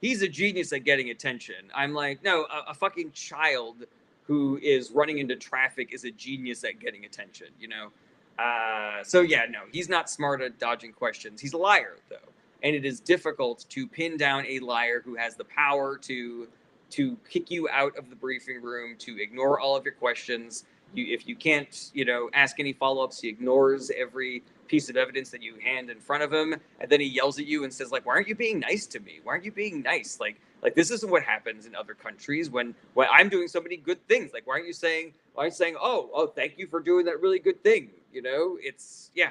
he's a genius at getting attention. I'm like, no, a fucking child who is running into traffic is a genius at getting attention, So yeah, no, he's not smart at dodging questions. He's a liar, though. And it is difficult to pin down a liar who has the power to kick you out of the briefing room, to ignore all of your questions. If you can't, ask any follow-ups, he ignores every piece of evidence that you hand in front of him, and then he yells at you and says, like, "Why aren't you being nice to me? Why aren't you being nice? Like this isn't what happens in other countries when I'm doing so many good things. Like, why aren't you saying, oh, thank you for doing that really good thing?" It's yeah.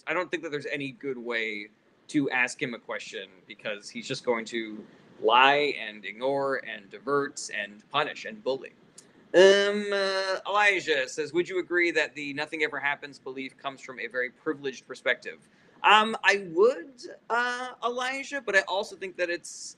I don't think that there's any good way to ask him a question, because he's just going to lie and ignore and divert and punish and bully. Elijah says, "Would you agree that the nothing ever happens belief comes from a very privileged perspective?" I would, Elijah, but I also think that it's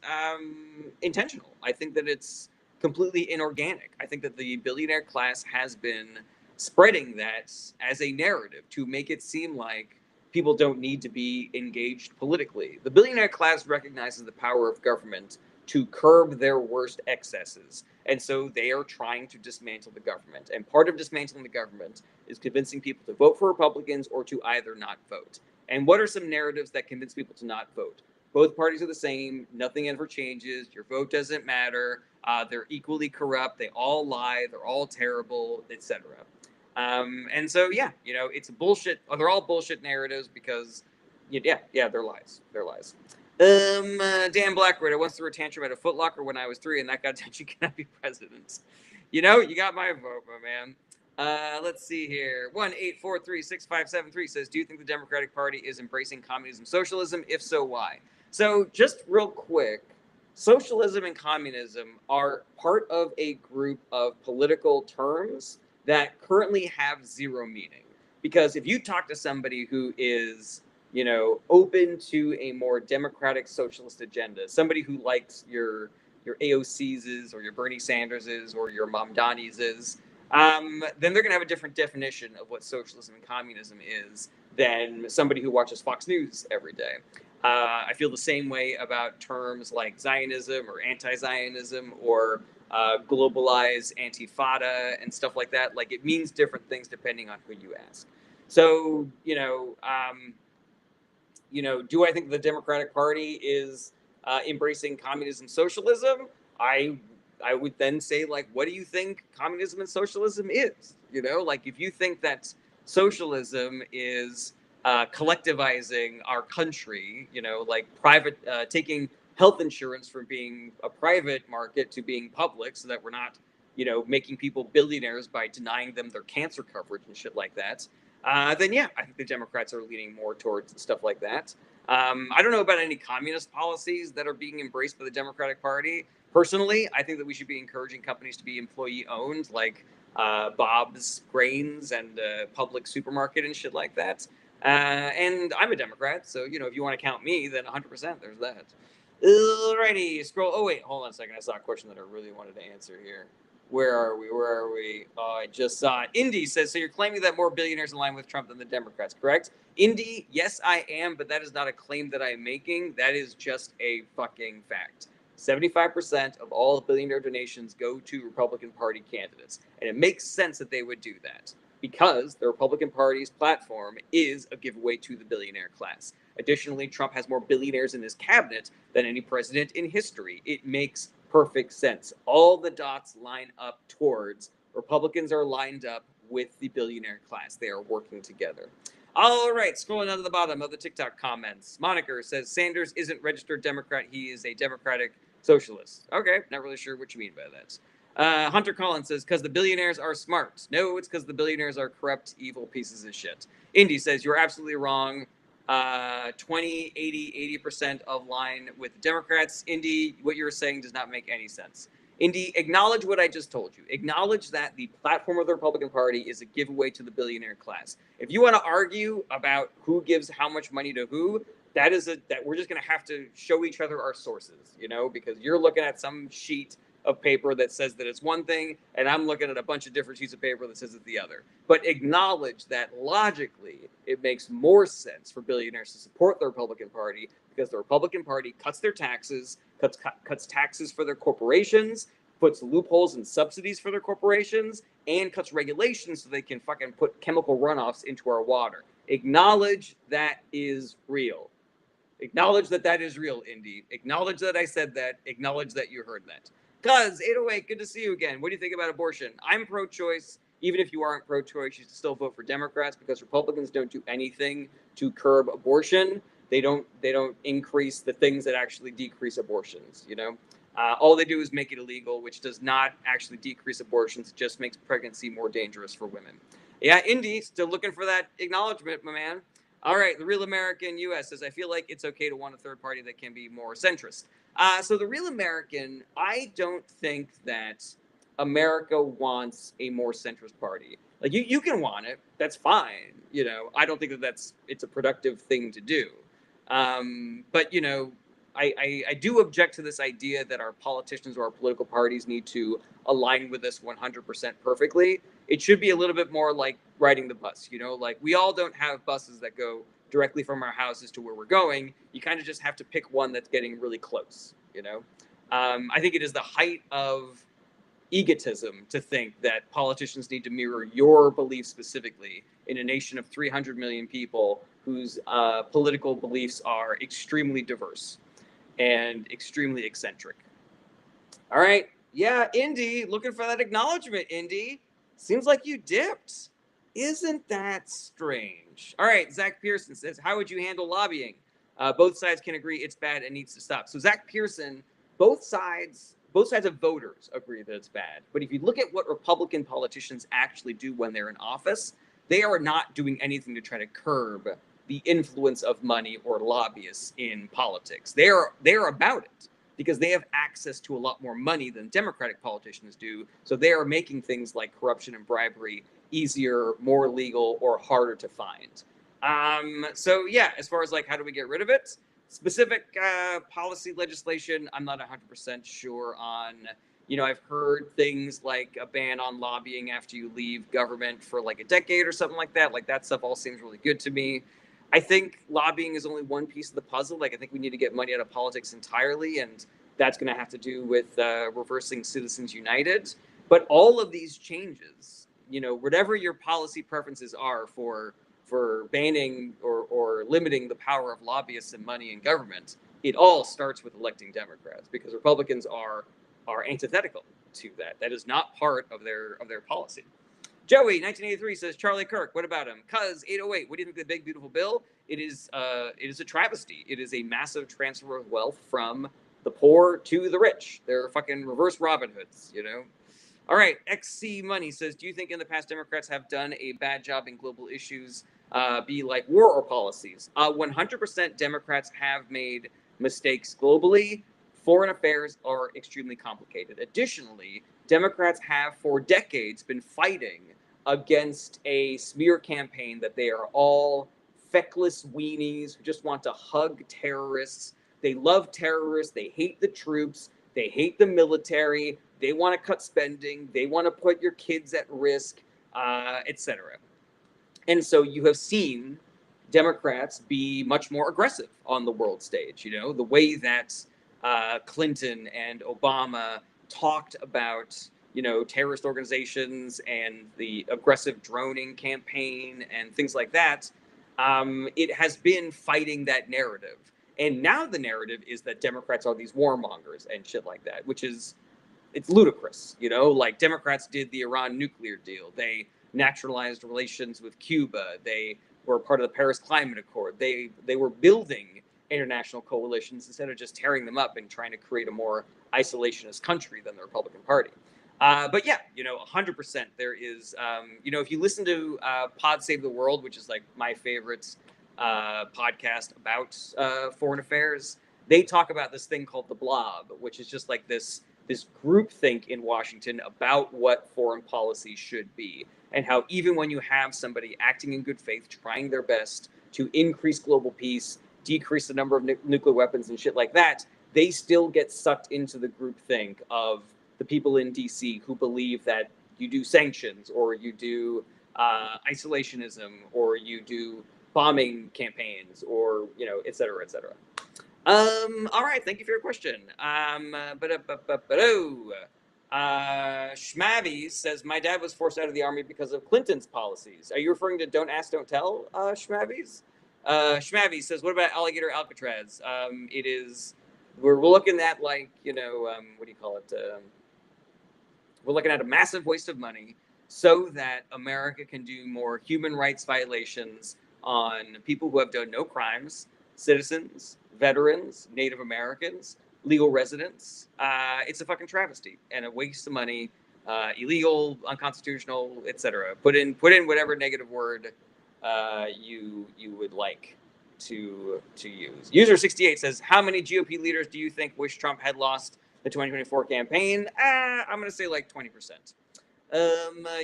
intentional. I think that it's completely inorganic. I think that the billionaire class has been spreading that as a narrative to make it seem like people don't need to be engaged politically. The billionaire class recognizes the power of government to curb their worst excesses. And so they are trying to dismantle the government. And part of dismantling the government is convincing people to vote for Republicans or to either not vote. And what are some narratives that convince people to not vote? Both parties are the same. Nothing ever changes. Your vote doesn't matter. They're equally corrupt. They all lie. They're all terrible, etc. And so, yeah, it's bullshit. They're all bullshit narratives because, they're lies. They're lies. Dan Blackwood, once threw a tantrum at a Foot Locker when I was 3, and that got attention. Can I be president? You got my vote, my man. Let's see here. 1-843-6573 says, "Do you think the Democratic Party is embracing communism, socialism? If so, why?" So, just real quick, socialism and communism are part of a group of political terms that currently have zero meaning. Because if you talk to somebody who is, open to a more democratic socialist agenda, somebody who likes your AOC's or your Bernie Sanders's or your Mamdani's, then they're going to have a different definition of what socialism and communism is than somebody who watches Fox News every day. I feel the same way about terms like Zionism or anti-Zionism or globalized antifada and stuff like that. Like, it means different things depending on who you ask. So, do I think the Democratic Party is embracing communism, socialism? I would then say, like, what do you think communism and socialism is? If you think that socialism is collectivizing our country, like private, taking health insurance from being a private market to being public so that we're not, making people billionaires by denying them their cancer coverage and shit like that, then yeah, I think the Democrats are leaning more towards stuff like that. I don't know about any communist policies that are being embraced by the Democratic Party. Personally, I think that we should be encouraging companies to be employee-owned, like Bob's Grains and Public Supermarket and shit like that. And I'm a Democrat, so, if you want to count me, then 100%, there's that. Alrighty, scroll. Oh, wait, hold on a second. I saw a question that I really wanted to answer here. Where are we? Where are we? Oh, I just saw it. Indy says, so you're claiming that more billionaires align with Trump than the Democrats, correct? Indy, yes, I am, but that is not a claim that I'm making. That is just a fucking fact. 75% of all billionaire donations go to Republican Party candidates. And it makes sense that they would do that because the Republican Party's platform is a giveaway to the billionaire class. Additionally, Trump has more billionaires in his cabinet than any president in history. It makes perfect sense. All the dots line up towards Republicans are lined up with the billionaire class. They are working together. All right, scrolling down to the bottom of the TikTok comments. Moniker says Sanders isn't registered Democrat. He is a Democratic socialist. Okay, not really sure what you mean by that. Hunter Collins says, because the billionaires are smart. No, it's because the billionaires are corrupt, evil pieces of shit. Indy says, you're absolutely wrong. 20, 80, 80% of line with Democrats. Indy, what you're saying does not make any sense. Indy, acknowledge what I just told you. Acknowledge that the platform of the Republican Party is a giveaway to the billionaire class. If you want to argue about who gives how much money to who, that we're just going to have to show each other our sources, because you're looking at some sheet of paper that says that it's one thing, and I'm looking at a bunch of different sheets of paper that says it's the other. But acknowledge that logically, it makes more sense for billionaires to support the Republican Party because the Republican Party cuts their taxes, cuts taxes for their corporations, puts loopholes and subsidies for their corporations, and cuts regulations so they can fucking put chemical runoffs into our water. Acknowledge that is real. Acknowledge that that is real, Indy. Acknowledge that I said that. Acknowledge that you heard that. Cuz, 808, good to see you again. What do you think about abortion? I'm pro-choice. Even if you aren't pro-choice, you should still vote for Democrats because Republicans don't do anything to curb abortion. They don't increase the things that actually decrease abortions, all they do is make it illegal, which does not actually decrease abortions. It just makes pregnancy more dangerous for women. Yeah, Indy, still looking for that acknowledgement, my man. All right, the Real American US says, I feel like it's okay to want a third party that can be more centrist. So the Real American, I don't think that America wants a more centrist party. Like you can want it, that's fine. I don't think that it's a productive thing to do. But I do object to this idea that our politicians or our political parties need to align with us 100% perfectly. It should be a little bit more like riding the bus, like we all don't have buses that go directly from our houses to where we're going. You kind of just have to pick one that's getting really close, I think it is the height of egotism to think that politicians need to mirror your beliefs specifically in a nation of 300 million people whose political beliefs are extremely diverse and extremely eccentric. All right. Yeah, Indy, looking for that acknowledgement, Indy. Seems like you dipped. Isn't that strange? All right, Zach Pearson says, how would you handle lobbying? Both sides can agree it's bad and needs to stop. So Zach Pearson, both sides of voters agree that it's bad. But if you look at what Republican politicians actually do when they're in office, they are not doing anything to try to curb the influence of money or lobbyists in politics. They're about it because they have access to a lot more money than Democratic politicians do. So they are making things like corruption and bribery easier, more legal, or harder to find. So yeah, as far as like how do we get rid of it? Specific policy legislation, I'm not 100% sure on. I've heard things like a ban on lobbying after you leave government for like a decade or something like that. Like that stuff all seems really good to me. I think lobbying is only one piece of the puzzle. Like I think we need to get money out of politics entirely, and that's going to have to do with reversing Citizens United. But all of these changes, whatever your policy preferences are for banning or limiting the power of lobbyists and money in government, it all starts with electing Democrats because Republicans are antithetical to that. That is not part of their policy. Joey, 1983 says Charlie Kirk. What about him? Cuz 808. What do you think of the big beautiful bill? It is a travesty. It is a massive transfer of wealth from the poor to the rich. They're fucking reverse Robin Hoods, All right, XC Money says, do you think in the past Democrats have done a bad job in global issues, be like war or policies? 100% Democrats have made mistakes globally. Foreign affairs are extremely complicated. Additionally, Democrats have for decades been fighting against a smear campaign that they are all feckless weenies who just want to hug terrorists. They love terrorists. They hate the troops. They hate the military. They want to cut spending. They want to put your kids at risk, etc. And so you have seen Democrats be much more aggressive on the world stage. You know, the way that Clinton and Obama talked about, you know, terrorist organizations and the aggressive droning campaign and things like that. It has been fighting that narrative. And now the narrative is that Democrats are these warmongers and shit like that, which is, it's ludicrous. You know, like Democrats did the Iran nuclear deal. They naturalized relations with Cuba. They were part of the Paris Climate Accord. They were building international coalitions instead of just tearing them up and trying to create a more isolationist country than the Republican Party. But yeah, you know, 100%. There is, you know, if you listen to Pod Save the World, which is like my favorite podcast about foreign affairs, they talk about this thing called the Blob, which is just like this groupthink in Washington about what foreign policy should be, and how even when you have somebody acting in good faith, trying their best to increase global peace, decrease the number of nuclear weapons and shit like that, they still get sucked into the groupthink of the people in DC who believe that you do sanctions or you do isolationism or you do bombing campaigns or, you know, et cetera, et cetera. All right, thank you for your question. Schmavies says, my dad was forced out of the army because of Clinton's policies. Are you referring to Don't Ask, Don't Tell, Schmavies? Schmavies says, what about Alligator Alcatraz? It is, we're looking at like, you know, what do you call it? We're looking at a massive waste of money so that America can do more human rights violations on people who have done no crimes, citizens, veterans, Native Americans, legal residents. It's a fucking travesty and a waste of money, illegal, unconstitutional, etc. Put in whatever negative word you would like to use. User 68 says, how many GOP leaders do you think wish Trump had lost the 2024 campaign? I'm gonna say like 20%.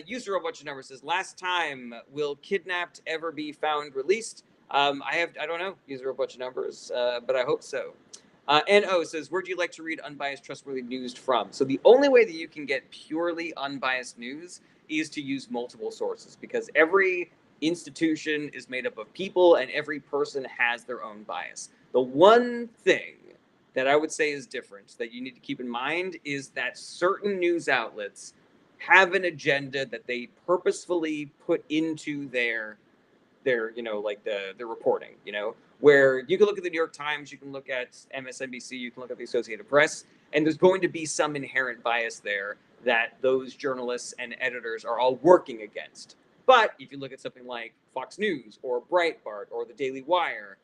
User a bunch of numbers says, last time, will Kidnapped ever be found released? I don't know, user a bunch of numbers, but I hope so. NO says, where do you like to read unbiased, trustworthy news from? So the only way that you can get purely unbiased news is to use multiple sources, because every institution is made up of people and every person has their own bias. The one thing that I would say is different that you need to keep in mind is that certain news outlets have an agenda that they purposefully put into their you know, like the reporting, you know, where you can look at the New York Times, you can look at MSNBC, you can look at the Associated Press, and there's going to be some inherent bias there that those journalists and editors are all working against. But if you look at something like Fox News or Breitbart or the Daily Wire,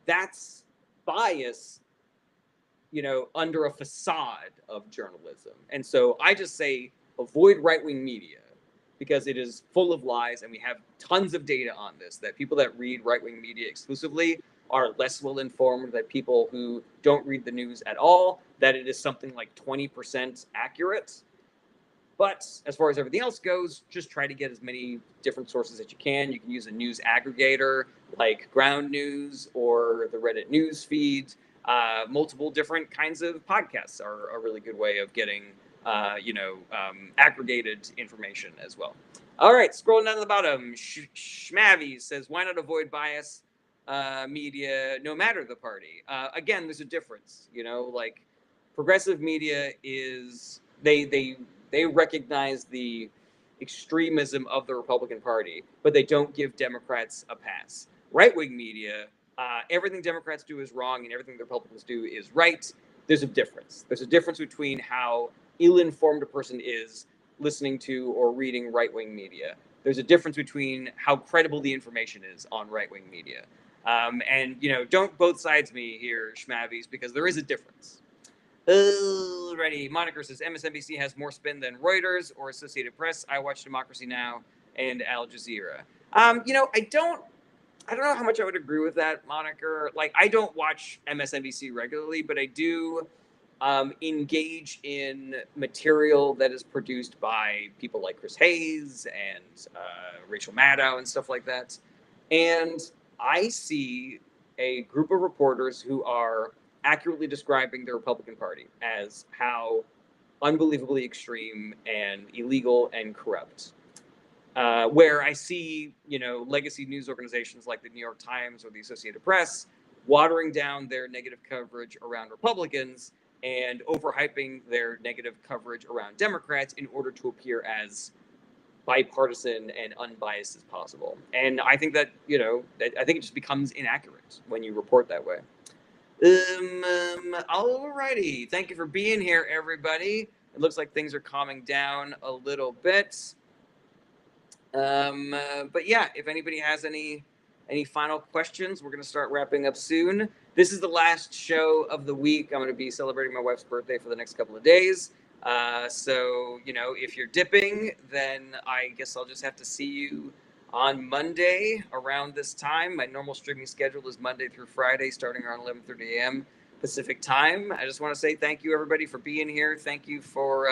that's bias, you know, under a facade of journalism. And so I just say avoid right-wing media, because it is full of lies, and we have tons of data on this, that people that read right-wing media exclusively are less well-informed than people who don't read the news at all, that it is something like 20% accurate. But as far as everything else goes, just try to get as many different sources as you can. You can use a news aggregator like Ground News or the Reddit news feed. Multiple different kinds of podcasts are a really good way of getting aggregated information as well. All right, scrolling down to the bottom, Schmavy says, why not avoid bias media no matter the party? Again, there's a difference, you know, like progressive media is, they recognize the extremism of the Republican Party, but they don't give Democrats a pass. Right-wing media, everything Democrats do is wrong and everything the Republicans do is right. There's a difference. There's a difference between how ill-informed a person is listening to or reading right-wing media. There's a difference between how credible the information is on right-wing media. And, you know, don't both sides me here, Schmavies, because there is a difference. Alrighty, Moniker says MSNBC has more spin than Reuters or Associated Press. I watch Democracy Now! And Al Jazeera. You know, I don't know how much I would agree with that, Moniker. Like, I don't watch MSNBC regularly, but I do engage in material that is produced by people like Chris Hayes and Rachel Maddow and stuff like that. And I see a group of reporters who are accurately describing the Republican Party as how unbelievably extreme and illegal and corrupt. Where I see, legacy news organizations like the New York Times or the Associated Press watering down their negative coverage around Republicans and overhyping their negative coverage around Democrats in order to appear as bipartisan and unbiased as possible. And I think that, I think it just becomes inaccurate when you report that way. Alrighty. Thank you for being here, everybody. It looks like things are calming down a little bit. But yeah, if anybody has any final questions, we're gonna start wrapping up soon. This is the last show of the week. I'm gonna be celebrating my wife's birthday for the next couple of days. So if you're dipping, then I guess I'll just have to see you on Monday around this time. My normal streaming schedule is Monday through Friday, starting around 11:30 a.m. Pacific time. I just want to say thank you, everybody, for being here. Thank you for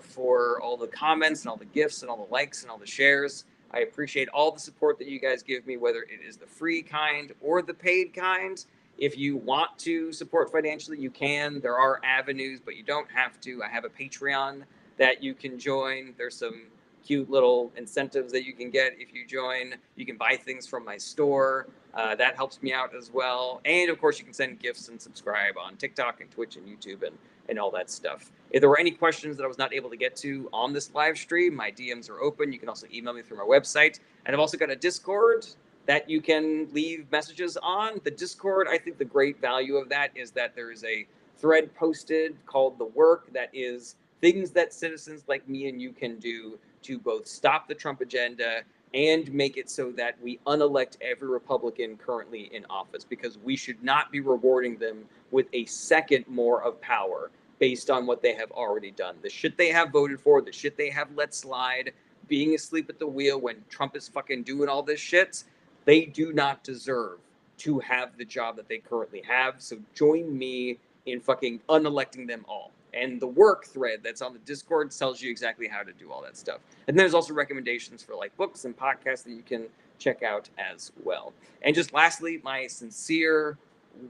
for all the comments and all the gifts and all the likes and all the shares. I appreciate all the support that you guys give me, whether it is the free kind or the paid kind. If you want to support financially, you can. There are avenues, but you don't have to. I have a Patreon that you can join. There's some cute little incentives that you can get if you join. You can buy things from my store. That helps me out as well. And of course, you can send gifts and subscribe on TikTok and Twitch and YouTube and all that stuff. If there were any questions that I was not able to get to on this live stream, my DMs are open. You can also email me through my website. And I've also got a Discord that you can leave messages on. The Discord, I think the great value of that is that there is a thread posted called The Work that is things that citizens like me and you can do to both stop the Trump agenda and make it so that we unelect every Republican currently in office, because we should not be rewarding them with a second more of power based on what they have already done. The shit they have voted for, the shit they have let slide, being asleep at the wheel when Trump is fucking doing all this shit, they do not deserve to have the job that they currently have. So join me in fucking unelecting them all. And the work thread that's on the Discord tells you exactly how to do all that stuff. And there's also recommendations for like books and podcasts that you can check out as well. And just lastly, my sincere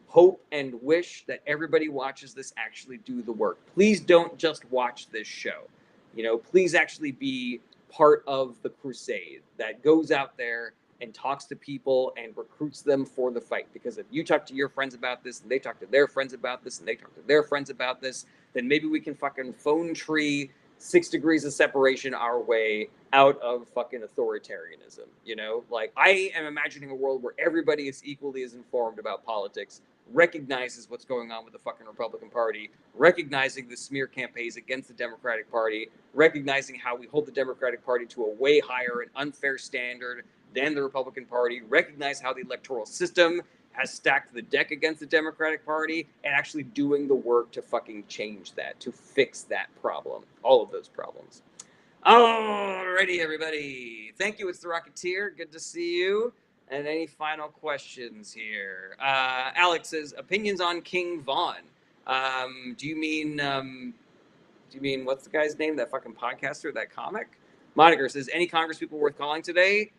hope and wish that everybody watches this actually do the work. Please don't just watch this show. Please actually be part of the crusade that goes out there and talks to people and recruits them for the fight. Because if you talk to your friends about this and they talk to their friends about this and they talk to their friends about this, then maybe we can fucking phone tree 6 degrees of separation our way out of fucking authoritarianism. Like, I am imagining a world where everybody is equally as informed about politics, recognizes what's going on with the fucking Republican Party, recognizing the smear campaigns against the Democratic Party, recognizing how we hold the Democratic Party to a way higher and unfair standard than the Republican Party, recognize how the electoral system has stacked the deck against the Democratic Party, and actually doing the work to fucking change that, to fix that problem, all of those problems. Alrighty, everybody. Thank you. It's the Rocketeer. Good to see you. And any final questions here? Alex says, opinions on King Von. Do you mean what's the guy's name? That fucking podcaster, that comic? Moniker says, any Congress people worth calling today?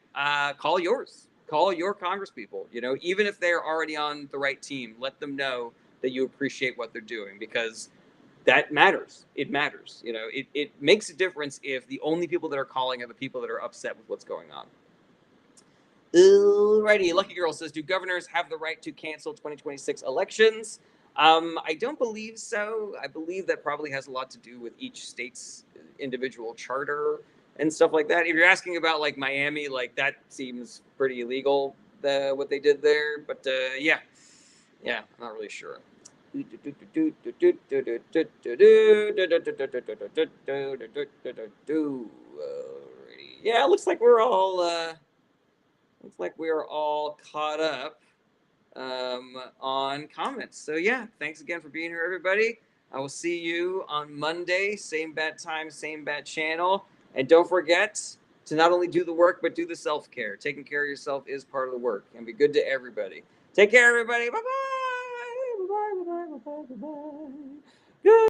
Call yours. Call your Congress people. Even if they're already on the right team, let them know that you appreciate what they're doing, because that matters. It matters. It makes a difference if the only people that are calling are the people that are upset with what's going on. Alrighty, Lucky Girl says, do governors have the right to cancel 2026 elections? I don't believe so. I believe that probably has a lot to do with each state's individual charter and stuff like that. If you're asking about like Miami, like that seems pretty illegal, what they did there. But yeah, I'm not really sure. Yeah, it looks like we're all caught up on comments. So yeah, thanks again for being here, everybody. I will see you on Monday, same bad time, same bad channel. And don't forget to not only do the work, but do the self-care. Taking care of yourself is part of the work, and be good to everybody. Take care, everybody. Bye-bye. Bye-bye. Bye-bye. Bye-bye. Good.